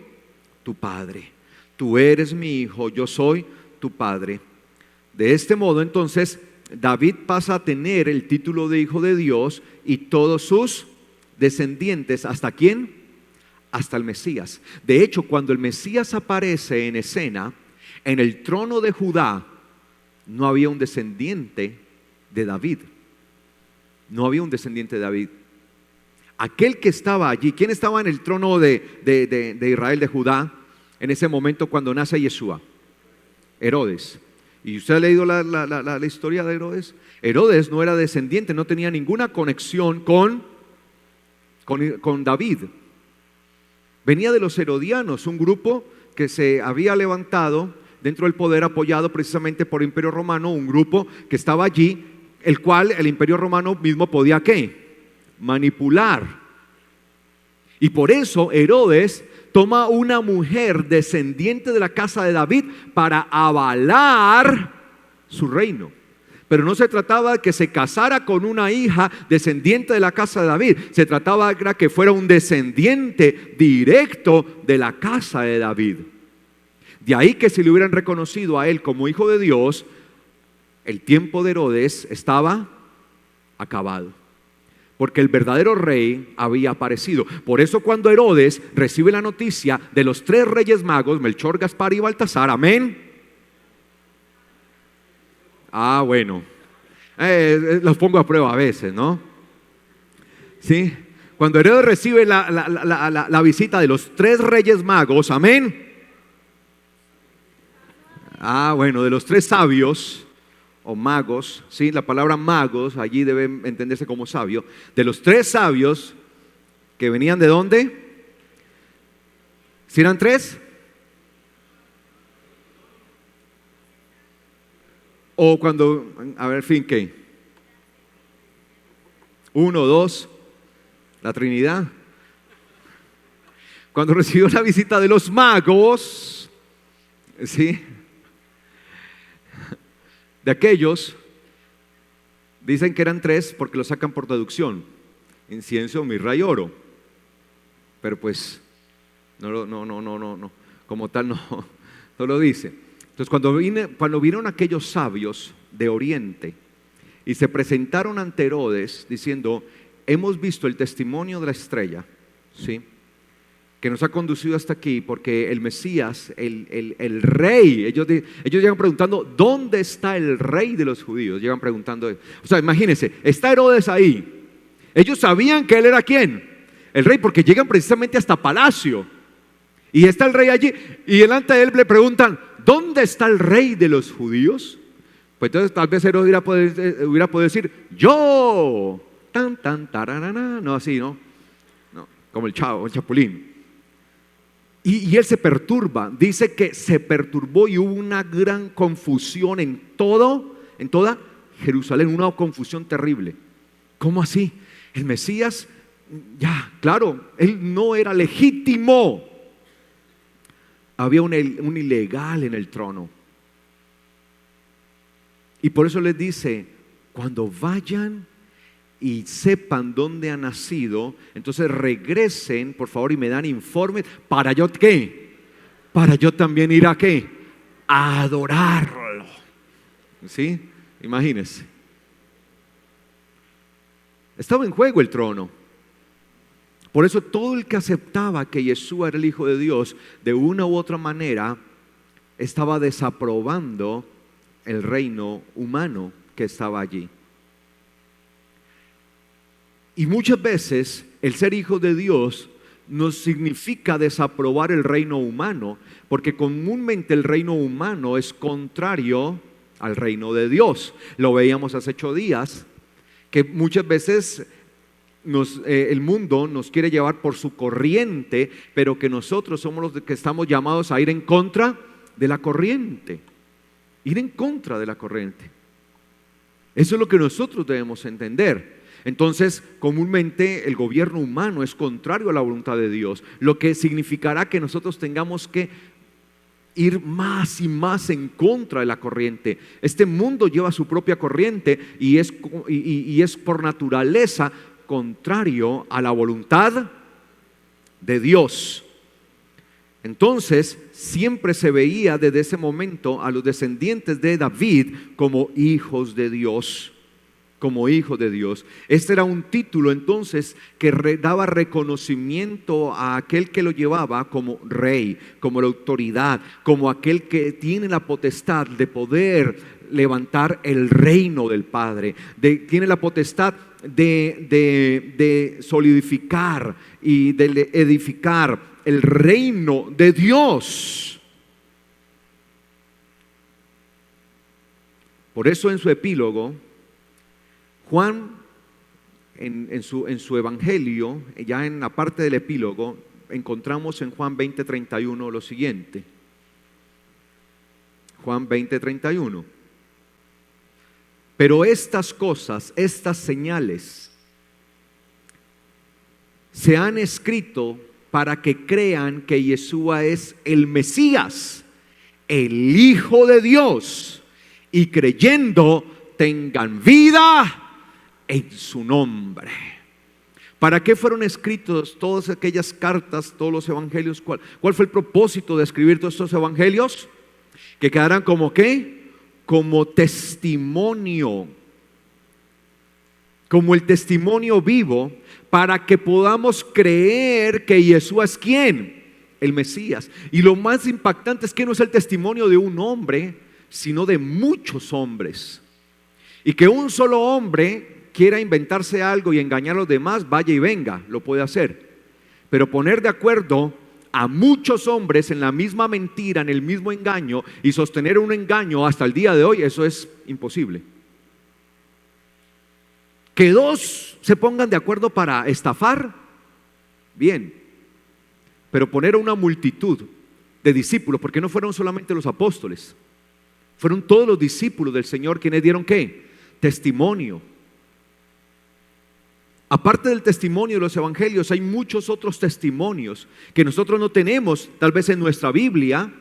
tu padre. Tú eres mi hijo, yo soy tu padre. De este modo, entonces, David pasa a tener el título de hijo de Dios y todos sus descendientes. ¿Hasta quién? Hasta el Mesías. De hecho, cuando el Mesías aparece en escena, en el trono de Judá, no había un descendiente de David. No había un descendiente de David. Aquel que estaba allí, ¿quién estaba en el trono de Israel, de Judá, en ese momento cuando nace Yeshua? Herodes. ¿Y usted ha leído la historia de Herodes? Herodes no era descendiente, no tenía ninguna conexión con David. Venía de los herodianos, un grupo que se había levantado dentro del poder, apoyado precisamente por el Imperio Romano, un grupo que estaba allí, el cual el Imperio Romano mismo podía ¿qué? Manipular. Y por eso Herodes toma una mujer descendiente de la casa de David para avalar su reino. Pero no se trataba de que se casara con una hija descendiente de la casa de David. Se trataba de que fuera un descendiente directo de la casa de David. De ahí que si le hubieran reconocido a él como hijo de Dios, el tiempo de Herodes estaba acabado. Porque el verdadero rey había aparecido. Por eso cuando Herodes recibe la noticia de los 3 reyes magos, Melchor, Gaspar y Baltasar, amén. Bueno, los pongo a prueba a veces, ¿no? ¿Sí? Cuando Herodes recibe la visita de los 3 reyes magos, amén. Bueno, de los 3 sabios o magos, ¿sí? La palabra magos allí debe entenderse como sabio. De los 3 sabios que venían ¿de dónde? ¿Si eran 3? O cuando, a ver, fin, ¿qué? 1, 2, la Trinidad. Cuando recibió la visita de los magos, ¿sí? De aquellos, dicen que eran 3 porque lo sacan por deducción: incienso, mirra y oro. Pero pues, no, como tal no lo dice. Entonces cuando vinieron aquellos sabios de Oriente y se presentaron ante Herodes diciendo: hemos visto el testimonio de la estrella, ¿sí?, que nos ha conducido hasta aquí, porque el Mesías, el rey, ellos llegan preguntando: ¿dónde está el rey de los judíos? Llegan preguntando, o sea, imagínense, está Herodes ahí. Ellos sabían que él era ¿quién? El rey, porque llegan precisamente hasta palacio. Y está el rey allí, y delante de él le preguntan: ¿dónde está el rey de los judíos? Pues entonces tal vez Herodes hubiera podido decir: yo, no así, ¿no? Como el chavo, el chapulín. Y él se perturba, dice que se perturbó y hubo una gran confusión en toda Jerusalén, una confusión terrible. ¿Cómo así? El Mesías, ya, claro, él no era legítimo. Había un ilegal en el trono. Y por eso les dice: cuando vayan y sepan dónde ha nacido, entonces regresen, por favor, y me dan informes para yo ¿qué? Para yo también ir a ¿qué? A adorarlo. ¿Sí? Imagínense. Estaba en juego el trono. Por eso todo el que aceptaba que Yeshua era el Hijo de Dios, de una u otra manera, estaba desaprobando el reino humano que estaba allí. Y muchas veces el ser hijo de Dios no significa desaprobar el reino humano, porque comúnmente el reino humano es contrario al reino de Dios. Lo veíamos hace 8 días, que muchas veces el mundo nos quiere llevar por su corriente, pero que nosotros somos los que estamos llamados a ir en contra de la corriente. Ir en contra de la corriente. Eso es lo que nosotros debemos entender. Entonces, comúnmente el gobierno humano es contrario a la voluntad de Dios, lo que significará que nosotros tengamos que ir más y más en contra de la corriente. Este mundo lleva su propia corriente y es por naturaleza contrario a la voluntad de Dios. Entonces, siempre se veía desde ese momento a los descendientes de David como hijos de Dios. Como hijo de Dios. Este era un título entonces que daba reconocimiento a aquel que lo llevaba como rey, como la autoridad, como aquel que tiene la potestad de poder levantar el reino del Padre, tiene la potestad de solidificar y de edificar el reino de Dios. Por eso en su epílogo, Juan, en su evangelio, ya en la parte del epílogo, encontramos en Juan 20:31 lo siguiente. Juan 20:31. Pero estas cosas, estas señales, se han escrito para que crean que Yeshua es el Mesías, el Hijo de Dios, y creyendo tengan vida en su nombre. ¿Para qué fueron escritos todas aquellas cartas, todos los evangelios? ¿Cuál fue el propósito de escribir todos estos evangelios? Que quedaran como ¿qué? Como testimonio, como el testimonio vivo, para que podamos creer que Yeshua es ¿quién? El Mesías. Y lo más impactante es que no es el testimonio de un hombre, sino de muchos hombres. Y que un solo hombre quiera inventarse algo y engañar a los demás, vaya y venga, lo puede hacer. Pero poner de acuerdo a muchos hombres en la misma mentira, en el mismo engaño, y sostener un engaño hasta el día de hoy, eso es imposible. Que dos se pongan de acuerdo para estafar, bien, pero poner a una multitud de discípulos, porque no fueron solamente los apóstoles, fueron todos los discípulos del Señor quienes dieron ¿qué? Testimonio. Aparte del testimonio de los evangelios, hay muchos otros testimonios que nosotros no tenemos tal vez en nuestra Biblia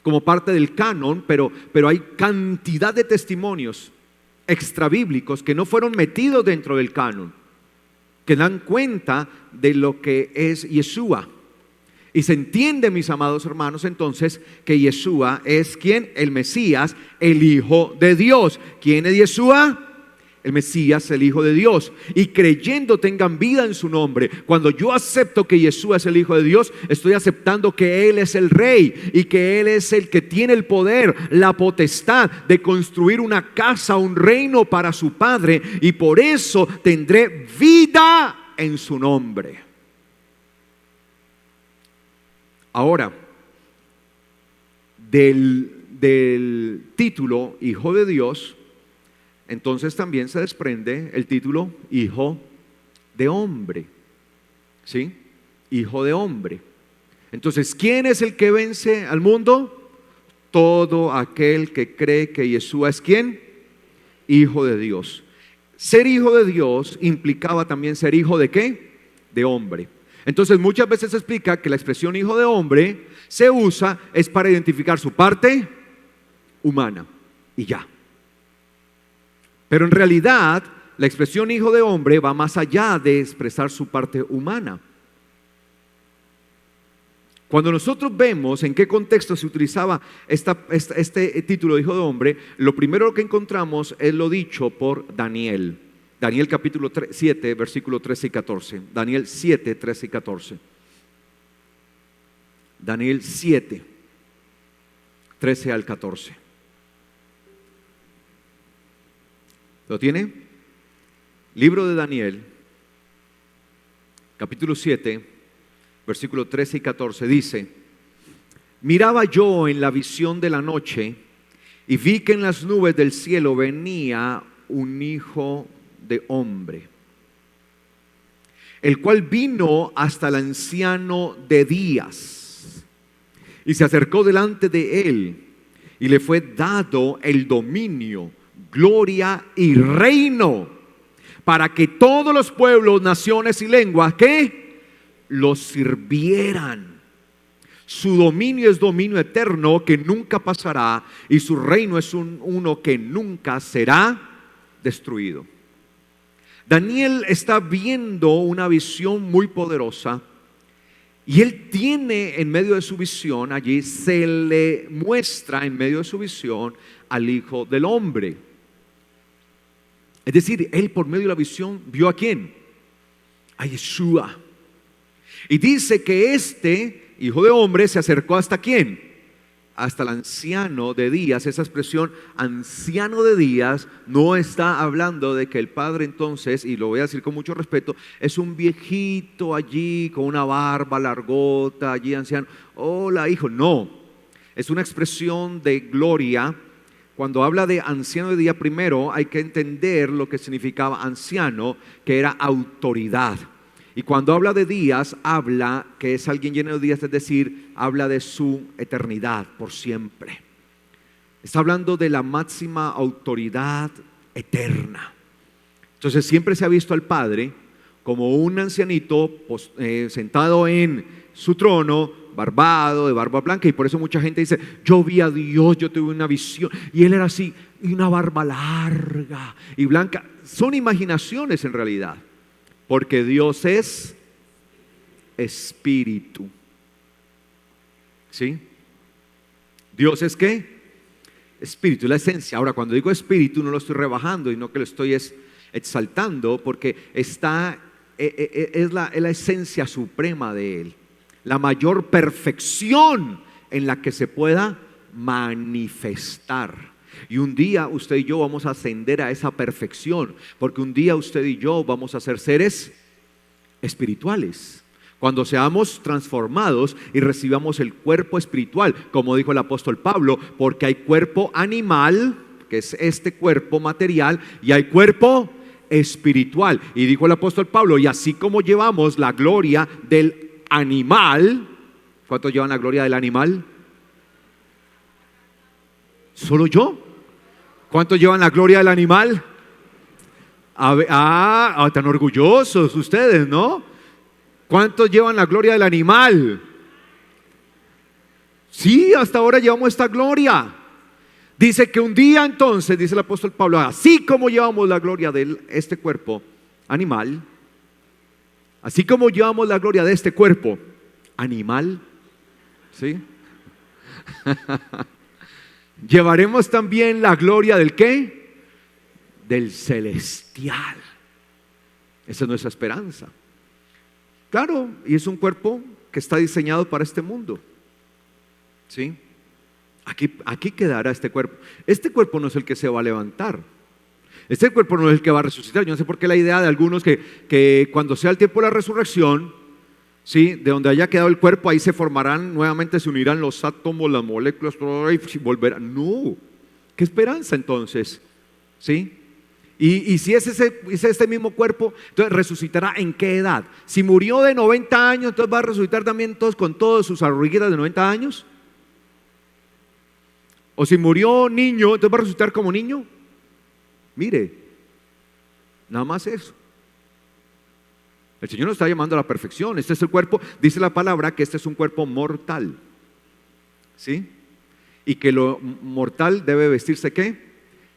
como parte del canon, pero hay cantidad de testimonios extrabíblicos que no fueron metidos dentro del canon, que dan cuenta de lo que es Yeshua. Y se entiende, mis amados hermanos, entonces que Yeshua es ¿quién? El Mesías, el Hijo de Dios. ¿Quién es Yeshua? El Mesías, el Hijo de Dios. Y creyendo tengan vida en su nombre. Cuando yo acepto que Yeshua es el Hijo de Dios, estoy aceptando que Él es el Rey y que Él es el que tiene el poder, la potestad de construir una casa, un reino para su Padre, y por eso tendré vida en su nombre. Ahora, del título Hijo de Dios, entonces también se desprende el título Hijo de Hombre. ¿Sí? Hijo de Hombre. Entonces, ¿quién es el que vence al mundo? Todo aquel que cree que Yeshua es ¿quién? Hijo de Dios. Ser hijo de Dios implicaba también ser hijo de ¿qué? De hombre. Entonces muchas veces se explica que la expresión hijo de hombre se usa es para identificar su parte humana y ya. Pero en realidad la expresión hijo de hombre va más allá de expresar su parte humana. Cuando nosotros vemos en qué contexto se utilizaba este título de hijo de hombre, lo primero que encontramos es lo dicho por Daniel. Daniel capítulo 7, versículo 13 y 14. Daniel 7, 13 y 14. Daniel 7, 13 al 14. ¿Lo tiene? Libro de Daniel, capítulo 7, versículo 13 y 14 dice: miraba yo en la visión de la noche y vi que en las nubes del cielo venía un hijo de hombre, el cual vino hasta el anciano de días y se acercó delante de él y le fue dado el dominio, gloria y reino para que todos los pueblos, naciones y lenguas ¿qué? Los sirvieran. Su dominio es dominio eterno que nunca pasará y su reino es uno que nunca será destruido. Daniel está viendo una visión muy poderosa y él tiene en medio de su visión, allí se le muestra en medio de su visión al Hijo del Hombre. Es decir, él por medio de la visión vio ¿a quién? A Yeshua. Y dice que este Hijo de Hombre se acercó hasta ¿quién? Hasta el anciano de días. Esa expresión anciano de días no está hablando de que el padre entonces, y lo voy a decir con mucho respeto, es un viejito allí con una barba largota, allí anciano. Hola hijo, no. Es una expresión de gloria, cuando habla de anciano de día, primero hay que entender lo que significaba anciano, que era autoridad. Y cuando habla de días, habla que es alguien lleno de días, es decir, habla de su eternidad por siempre. Está hablando de la máxima autoridad eterna. Entonces siempre se ha visto al Padre como un ancianito sentado en su trono, barbado, de barba blanca, y por eso mucha gente dice, yo vi a Dios, yo tuve una visión, y Él era así, y una barba larga y blanca. Son imaginaciones en realidad, porque Dios es espíritu. ¿Sí? ¿Dios es qué? Espíritu, la esencia. Ahora, cuando digo espíritu, no lo estoy rebajando y no que lo estoy exaltando, porque es la esencia suprema de Él, la mayor perfección en la que se pueda manifestar. Y un día usted y yo vamos a ascender a esa perfección, porque un día usted y yo vamos a ser seres espirituales. Cuando seamos transformados y recibamos el cuerpo espiritual, como dijo el apóstol Pablo, porque hay cuerpo animal, que es este cuerpo material, y hay cuerpo espiritual. Y dijo el apóstol Pablo, y así como llevamos la gloria del animal, ¿cuántos llevan la gloria del animal? ¿Solo yo? ¿Cuántos llevan la gloria del animal? Tan orgullosos ustedes, ¿no? ¿Cuántos llevan la gloria del animal? Sí, hasta ahora llevamos esta gloria. Dice que un día entonces, dice el apóstol Pablo, así como llevamos la gloria de este cuerpo animal, así como llevamos la gloria de este cuerpo animal, ¿sí? Llevaremos también la gloria del ¿qué? Del celestial. Esa es nuestra esperanza. Claro, y es un cuerpo que está diseñado para este mundo. ¿Sí? Aquí quedará este cuerpo. Este cuerpo no es el que se va a levantar. Este cuerpo no es el que va a resucitar. Yo no sé por qué la idea de algunos que cuando sea el tiempo de la resurrección, ¿sí? De donde haya quedado el cuerpo, ahí se formarán nuevamente, se unirán los átomos, las moléculas, todo, y volverán. No, ¿qué esperanza entonces? ¿Sí? Y si es este mismo cuerpo, entonces resucitará ¿en qué edad? Si murió de 90 años, entonces va a resucitar también todos con todas sus arruguitas de 90 años. O si murió niño, entonces va a resucitar como niño. Mire, nada más eso. El Señor nos está llamando a la perfección. Este es el cuerpo, dice la palabra que este es un cuerpo mortal. ¿Sí? Y que lo mortal debe vestirse ¿qué?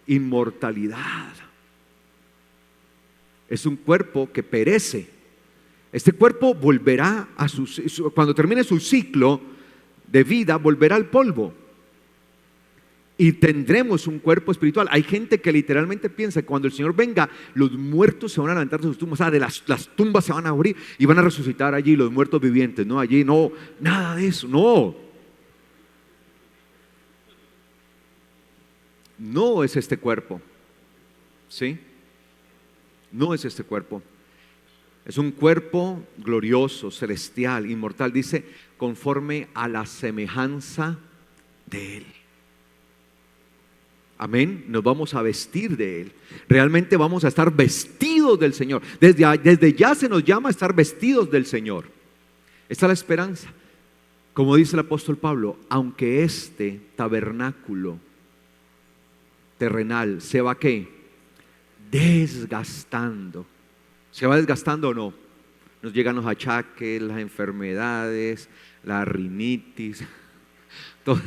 Inmortalidad. Es un cuerpo que perece. Este cuerpo volverá a cuando termine su ciclo de vida, volverá al polvo. Y tendremos un cuerpo espiritual. Hay gente que literalmente piensa que cuando el Señor venga, los muertos se van a levantar de sus tumbas. Las tumbas se van a abrir y van a resucitar allí los muertos vivientes. No, allí no, nada de eso, no. No es este cuerpo. ¿Sí? No es este cuerpo. Es un cuerpo glorioso, celestial, inmortal. Dice, conforme a la semejanza de Él. Amén, nos vamos a vestir de Él. Realmente vamos a estar vestidos del Señor. Desde ya se nos llama a estar vestidos del Señor. Esta es la esperanza. Como dice el apóstol Pablo, aunque este tabernáculo terrenal se va ¿qué? Desgastando. ¿Se va desgastando o no? Nos llegan los achaques, las enfermedades, la rinitis, todo.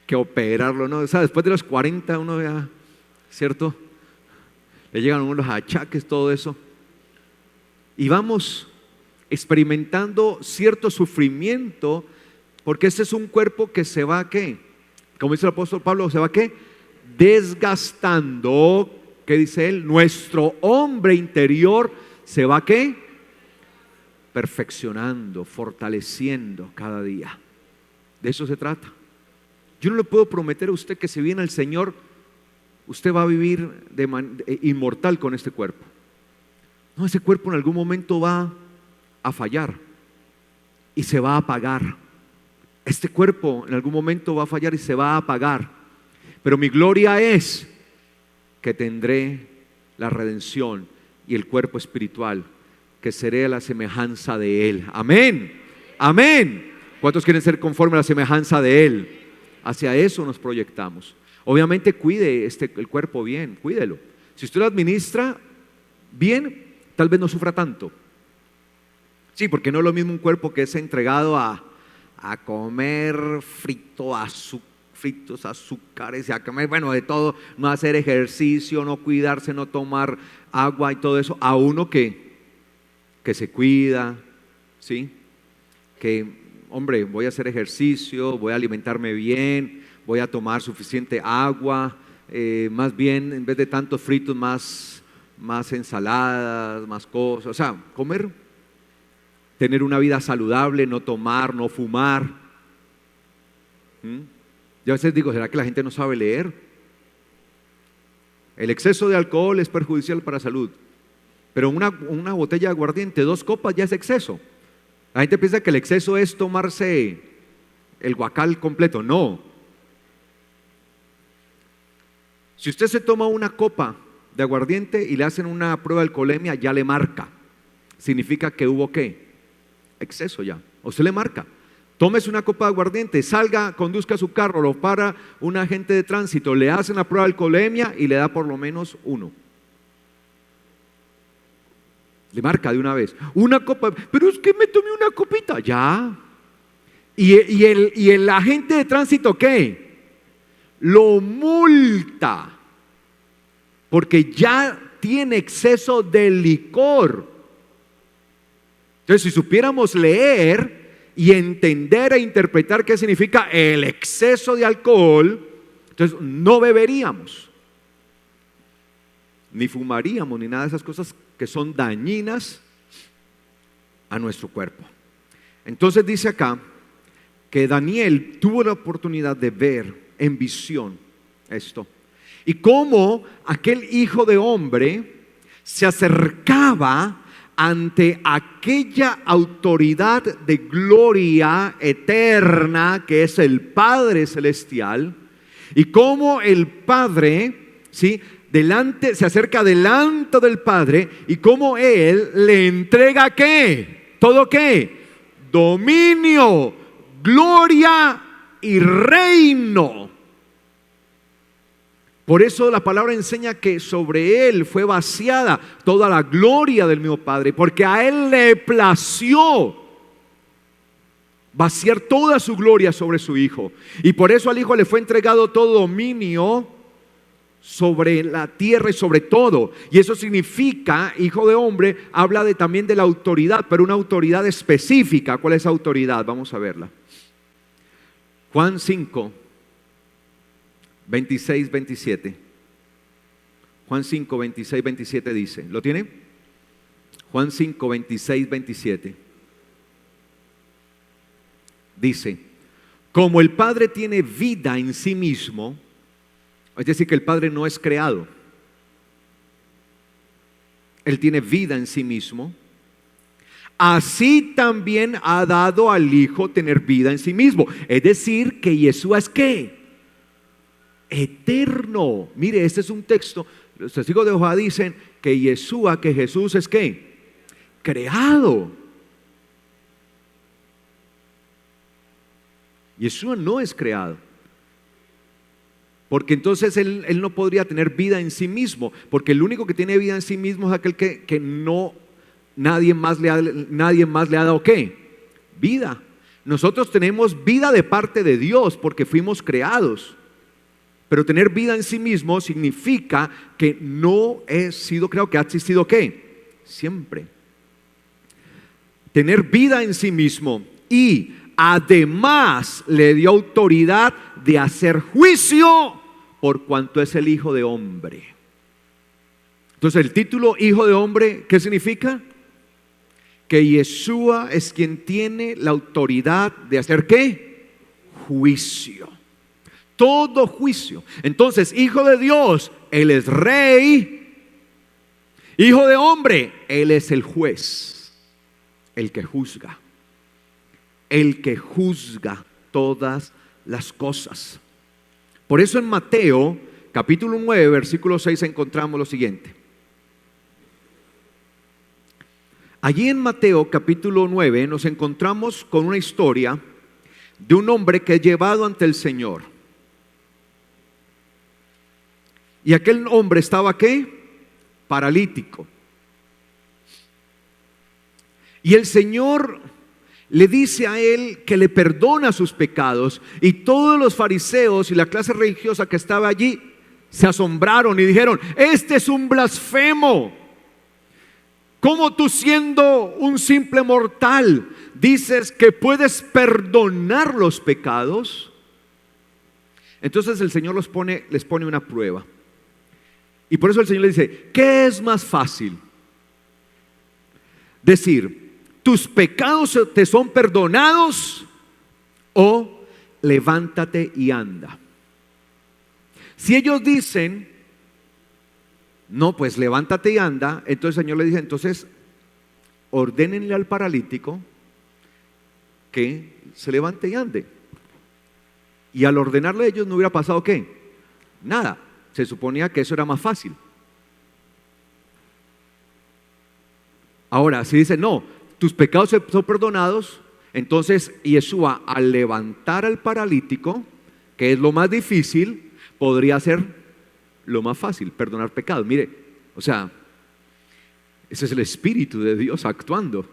Que operarlo, ¿no? O sea, después de los 40 uno ya, ¿cierto? Le llegan a uno los achaques, todo eso. Y vamos experimentando cierto sufrimiento, porque este es un cuerpo que se va, ¿qué? Como dice el apóstol Pablo, se va, ¿qué? Desgastando, ¿qué dice él? Nuestro hombre interior se va, ¿qué? Perfeccionando, fortaleciendo cada día. De eso se trata. Yo no le puedo prometer a usted que si viene el Señor, usted va a vivir inmortal con este cuerpo. No, ese cuerpo en algún momento va a fallar y se va a apagar. Este cuerpo en algún momento va a fallar y se va a apagar. Pero mi gloria es que tendré la redención y el cuerpo espiritual, que seré a la semejanza de Él. Amén, amén. ¿Cuántos quieren ser conforme a la semejanza de Él? Hacia eso nos proyectamos. Obviamente cuide el cuerpo bien, cuídelo. Si usted lo administra bien, tal vez no sufra tanto. Sí, porque no es lo mismo un cuerpo que es entregado a comer fritos, azúcares, a comer, bueno, de todo, no hacer ejercicio, no cuidarse, no tomar agua y todo eso, a uno que se cuida, ¿sí? Que, hombre, voy a hacer ejercicio, voy a alimentarme bien, voy a tomar suficiente agua, más bien, en vez de tantos fritos, más ensaladas, más cosas, o sea, comer, tener una vida saludable, no tomar, no fumar. Yo a veces digo, ¿será que la gente no sabe leer? El exceso de alcohol es perjudicial para la salud, pero una botella de aguardiente, 2 copas ya es exceso. La gente piensa que el exceso es tomarse el guacal completo. No. Si usted se toma una copa de aguardiente y le hacen una prueba de alcoholemia, ya le marca. Significa que hubo ¿qué? Exceso ya. O se le marca. Tómese una copa de aguardiente, salga, conduzca su carro, lo para un agente de tránsito, le hacen la prueba de alcoholemia y le da por lo menos 1. Le marca de una vez. Una copa, pero es que me tomé una copita. Ya. ¿Y el agente de tránsito qué? Lo multa. Porque ya tiene exceso de licor. Entonces, si supiéramos leer y entender e interpretar qué significa el exceso de alcohol, entonces no beberíamos, ni fumaríamos, ni nada de esas cosas que son dañinas a nuestro cuerpo. Entonces dice acá que Daniel tuvo la oportunidad de ver en visión esto, y cómo aquel hijo de hombre se acercaba ante aquella autoridad de gloria eterna que es el Padre Celestial, y cómo el Padre, ¿sí?, se acerca delante del Padre, y cómo Él le entrega ¿qué? ¿Todo qué? Dominio, gloria y reino. Por eso la palabra enseña que sobre Él fue vaciada toda la gloria del mismo Padre, porque a Él le plació vaciar toda su gloria sobre su Hijo, y por eso al Hijo le fue entregado todo dominio sobre la tierra y sobre todo. Y eso significa, hijo de hombre, habla también de la autoridad, pero una autoridad específica. ¿Cuál es esa autoridad? Vamos a verla. Juan 5, 26, 27. Juan 5, 26, 27 dice, ¿lo tiene? Juan 5, 26, 27. Dice, como el Padre tiene vida en sí mismo, es decir, que el Padre no es creado, Él tiene vida en sí mismo, así también ha dado al Hijo tener vida en sí mismo. Es decir, que Yeshua es ¿qué? Eterno. Mire, este es un texto, los testigos de Jehová dicen que Yeshua, que Jesús es ¿qué? Creado. Yeshua no es creado, porque entonces él no podría tener vida en sí mismo, porque el único que tiene vida en sí mismo es aquel que no, nadie más le ha dado ¿qué? Vida. Nosotros tenemos vida de parte de Dios porque fuimos creados, pero tener vida en sí mismo significa que no he sido creado, que ha existido ¿qué? Siempre. Tener vida en sí mismo, y además le dio autoridad de hacer juicio por cuanto es el Hijo de Hombre. Entonces el título Hijo de Hombre, ¿qué significa? Que Yeshua es quien tiene la autoridad de hacer ¿qué? Juicio. Todo juicio. Entonces, Hijo de Dios, Él es Rey. Hijo de Hombre, Él es el juez, el que juzga. El que juzga todas las cosas. Por eso en Mateo, capítulo 9, versículo 6, encontramos lo siguiente. Allí en Mateo, capítulo 9, nos encontramos con una historia de un hombre que es llevado ante el Señor. Y aquel hombre estaba, ¿qué? Paralítico. Y el Señor le dice a él que le perdona sus pecados, y todos los fariseos y la clase religiosa que estaba allí se asombraron y dijeron: este es un blasfemo. ¿Cómo tú, siendo un simple mortal, dices que puedes perdonar los pecados? Entonces el Señor les pone una prueba. Y por eso el Señor le dice: ¿qué es más fácil? Decir, tus pecados te son perdonados, o levántate y anda. Si ellos dicen, no, pues levántate y anda, entonces el Señor le dice: entonces ordénenle al paralítico que se levante y ande. Y al ordenarle a ellos no hubiera pasado ¿qué? Nada. Se suponía que eso era más fácil. Ahora, si dice, no, tus pecados son perdonados, entonces Yeshua, al levantar al paralítico, que es lo más difícil, podría ser lo más fácil, perdonar pecados. Mire, o sea, ese es el Espíritu de Dios actuando.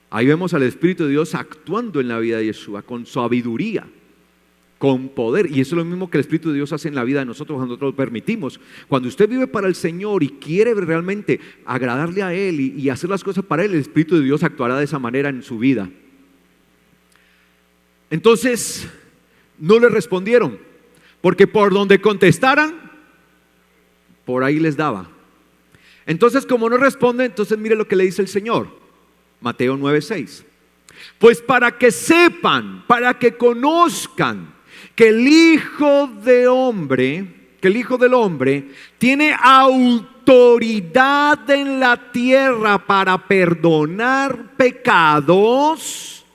Ahí vemos al Espíritu de Dios actuando en la vida de Yeshua con sabiduría, con poder. Y eso es lo mismo que el Espíritu de Dios hace en la vida de nosotros cuando nosotros lo permitimos. Cuando usted vive para el Señor y quiere realmente agradarle a Él y hacer las cosas para Él, el Espíritu de Dios actuará de esa manera en su vida. Entonces no le respondieron, porque por donde contestaran, por ahí les daba. Entonces, como no responde, entonces mire lo que le dice el Señor. Mateo 9:6. Pues para que sepan, para que conozcan que el Hijo del Hombre tiene autoridad en la tierra para perdonar pecados,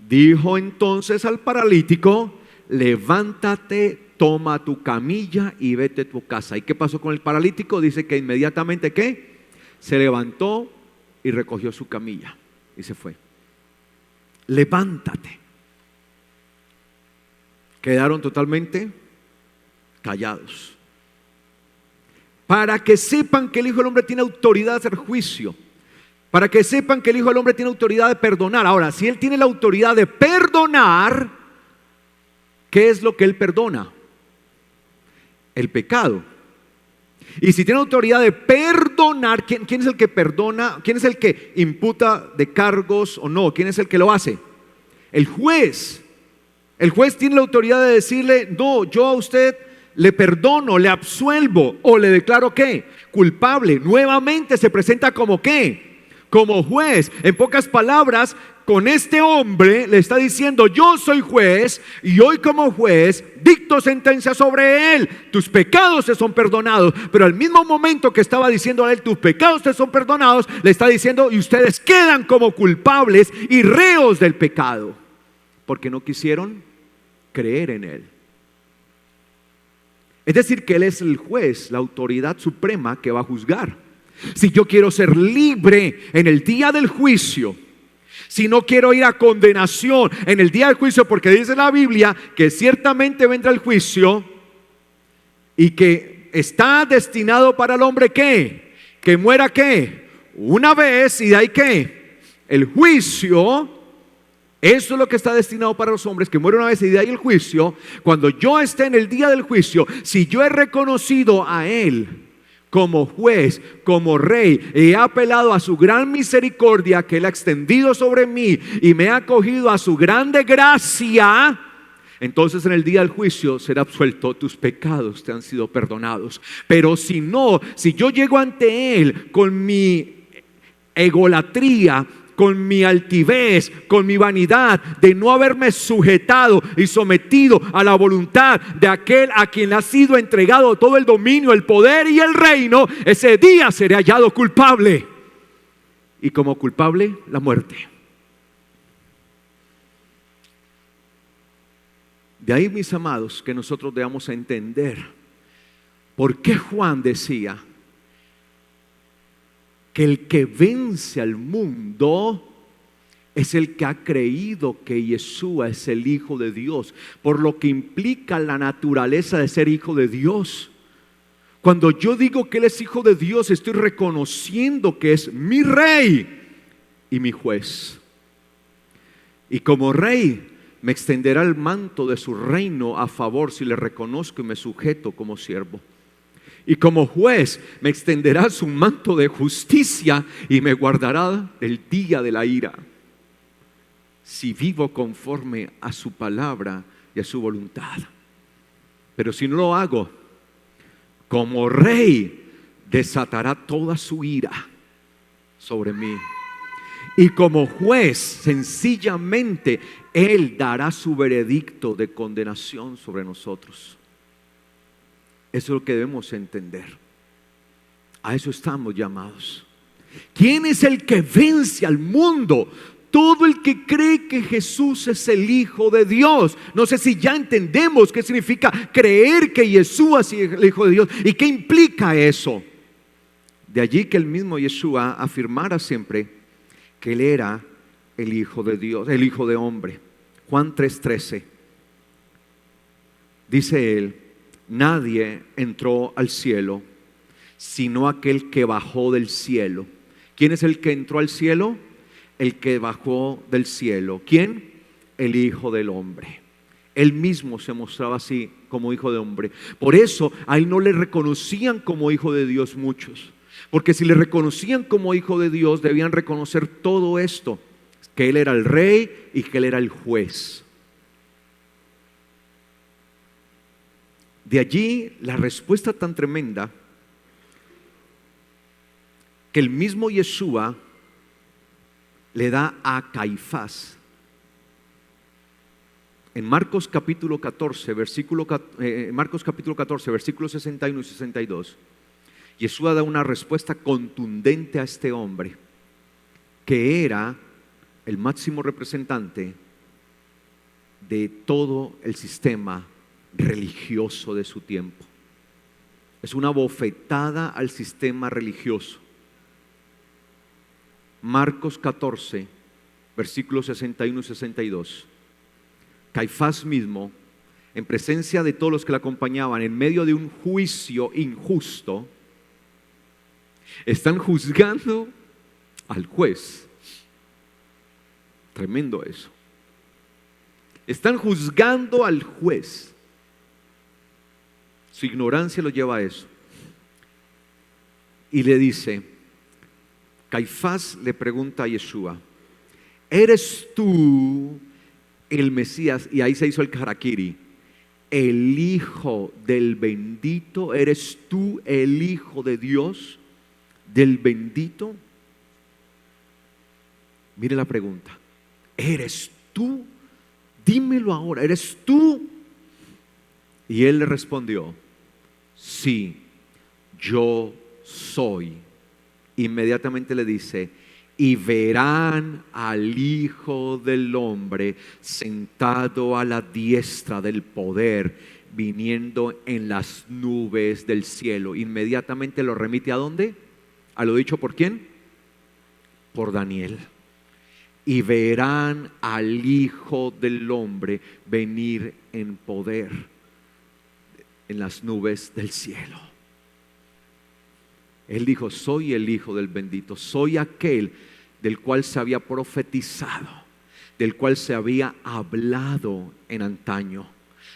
dijo entonces al paralítico: levántate, toma tu camilla y vete a tu casa. ¿Y qué pasó con el paralítico? Dice que inmediatamente ¿qué? Se levantó y recogió su camilla y se fue. Levántate. Quedaron totalmente callados. Para que sepan que el Hijo del Hombre tiene autoridad de hacer juicio. Para que sepan que el Hijo del Hombre tiene autoridad de perdonar. Ahora, si Él tiene la autoridad de perdonar, ¿qué es lo que Él perdona? El pecado. Y si tiene autoridad de perdonar, ¿quién es el que perdona? ¿Quién es el que imputa de cargos o no? ¿Quién es el que lo hace? El juez. El juez tiene la autoridad de decirle: no, yo a usted le perdono, le absuelvo o le declaro ¿qué? Culpable. Nuevamente se presenta como ¿qué? Como juez. En pocas palabras, con este hombre le está diciendo: yo soy juez y hoy como juez dicto sentencia sobre él. Tus pecados te son perdonados. Pero al mismo momento que estaba diciendo a él: tus pecados te son perdonados, le está diciendo: y ustedes quedan como culpables y reos del pecado, porque no quisieron creer en él. Es decir, que él es el juez, la autoridad suprema que va a juzgar. Si yo quiero ser libre en el día del juicio, si no quiero ir a condenación en el día del juicio, porque dice la Biblia que ciertamente vendrá el juicio y que está destinado para el hombre ¿qué? Que muera ¿qué? Una vez, y de ahí ¿qué? El juicio. Eso es lo que está destinado para los hombres, que mueren una vez y de ahí el juicio. Cuando yo esté en el día del juicio, si yo he reconocido a Él como juez, como rey, y he apelado a su gran misericordia que Él ha extendido sobre mí y me ha acogido a su grande gracia, entonces en el día del juicio será absuelto: tus pecados te han sido perdonados. Pero si no, si yo llego ante Él con mi egolatría, con mi altivez, con mi vanidad de no haberme sujetado y sometido a la voluntad de aquel a quien ha sido entregado todo el dominio, el poder y el reino, ese día seré hallado culpable, y como culpable la muerte. De ahí, mis amados, que nosotros debamos entender por qué Juan decía que el que vence al mundo es el que ha creído que Yeshua es el Hijo de Dios, por lo que implica la naturaleza de ser Hijo de Dios. Cuando yo digo que Él es Hijo de Dios, estoy reconociendo que es mi Rey y mi juez. Y como Rey, me extenderá el manto de su reino a favor si le reconozco y me sujeto como siervo. Y como juez, me extenderá su manto de justicia y me guardará el día de la ira, si vivo conforme a su palabra y a su voluntad. Pero si no lo hago, como Rey, desatará toda su ira sobre mí. Y como juez, sencillamente, Él dará su veredicto de condenación sobre nosotros. Eso es lo que debemos entender. A eso estamos llamados. ¿Quién es el que vence al mundo? Todo el que cree que Jesús es el Hijo de Dios. No sé si ya entendemos qué significa creer que Yeshua es el Hijo de Dios y qué implica eso. De allí que el mismo Yeshua afirmara siempre que Él era el Hijo de Dios, el Hijo de hombre. Juan 3:13 dice Él: nadie entró al cielo sino aquel que bajó del cielo. ¿Quién es el que entró al cielo? El que bajó del cielo. ¿Quién? El Hijo del hombre. Él mismo se mostraba así como Hijo de hombre. Por eso a Él no le reconocían como Hijo de Dios muchos, porque si le reconocían como Hijo de Dios, debían reconocer todo esto, que Él era el Rey y que Él era el juez. De allí la respuesta tan tremenda que el mismo Yeshua le da a Caifás. En Marcos capítulo 14, versículos 61 y 62, Yeshua da una respuesta contundente a este hombre, que era el máximo representante de todo el sistema religioso de su tiempo. Es una bofetada al sistema religioso. Marcos 14, versículos 61 y 62. Caifás mismo, en presencia de todos los que le acompañaban, en medio de un juicio injusto, están juzgando al juez. Tremendo eso. Están juzgando al juez. Su ignorancia lo lleva a eso. Y le dice, Caifás le pregunta a Yeshua: ¿eres tú el Mesías? Y ahí se hizo el harakiri. ¿El Hijo del bendito? ¿Eres tú el Hijo de Dios, del bendito? Mire la pregunta. ¿Eres tú? Dímelo ahora, ¿eres tú? Y él le respondió: sí, yo soy. Inmediatamente le dice: y verán al Hijo del Hombre sentado a la diestra del poder, viniendo en las nubes del cielo. Inmediatamente lo remite ¿a dónde? ¿A lo dicho por quién? Por Daniel. Y verán al Hijo del Hombre venir en poder en las nubes del cielo. Él dijo: soy el Hijo del bendito, soy aquel del cual se había profetizado, del cual se había hablado en antaño,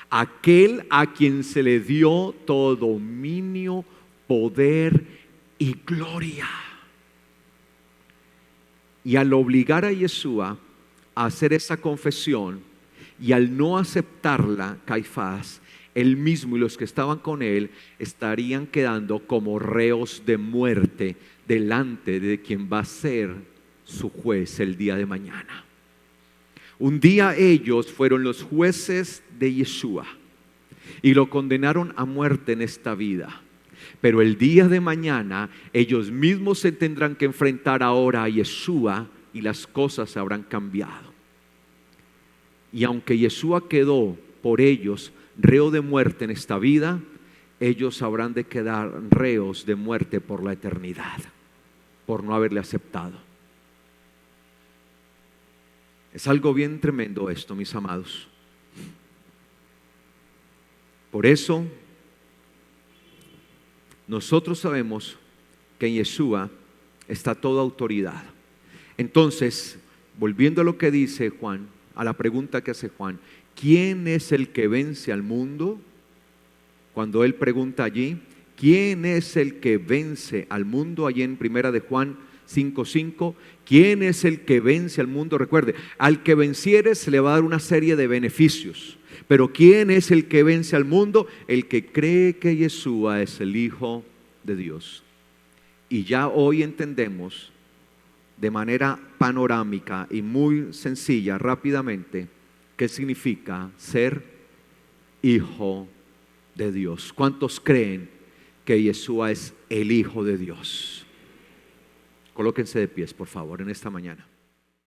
aquel a quien se le dio todo dominio, poder y gloria. Y al obligar a Yeshua a hacer esa confesión, y al no aceptarla, Caifás, él mismo y los que estaban con él estarían quedando como reos de muerte delante de quien va a ser su juez el día de mañana. Un día ellos fueron los jueces de Yeshua y lo condenaron a muerte en esta vida. Pero el día de mañana ellos mismos se tendrán que enfrentar ahora a Yeshua y las cosas se habrán cambiado. Y aunque Yeshua quedó por ellos reo de muerte en esta vida, ellos habrán de quedar reos de muerte por la eternidad, por no haberle aceptado. Es algo bien tremendo esto, mis amados. Por eso, nosotros sabemos que en Yeshua está toda autoridad. Entonces, volviendo a lo que dice Juan, a la pregunta que hace Juan, ¿quién es el que vence al mundo? Cuando él pregunta allí, ¿quién es el que vence al mundo? Allí en primera de Juan 5:5, ¿quién es el que vence al mundo? Recuerde, al que venciere se le va a dar una serie de beneficios. Pero ¿quién es el que vence al mundo? El que cree que Yeshua es el Hijo de Dios. Y ya hoy entendemos de manera panorámica y muy sencilla, rápidamente, qué significa ser hijo de Dios. ¿Cuántos creen que Yeshua es el Hijo de Dios? Colóquense de pies, por favor, en esta mañana.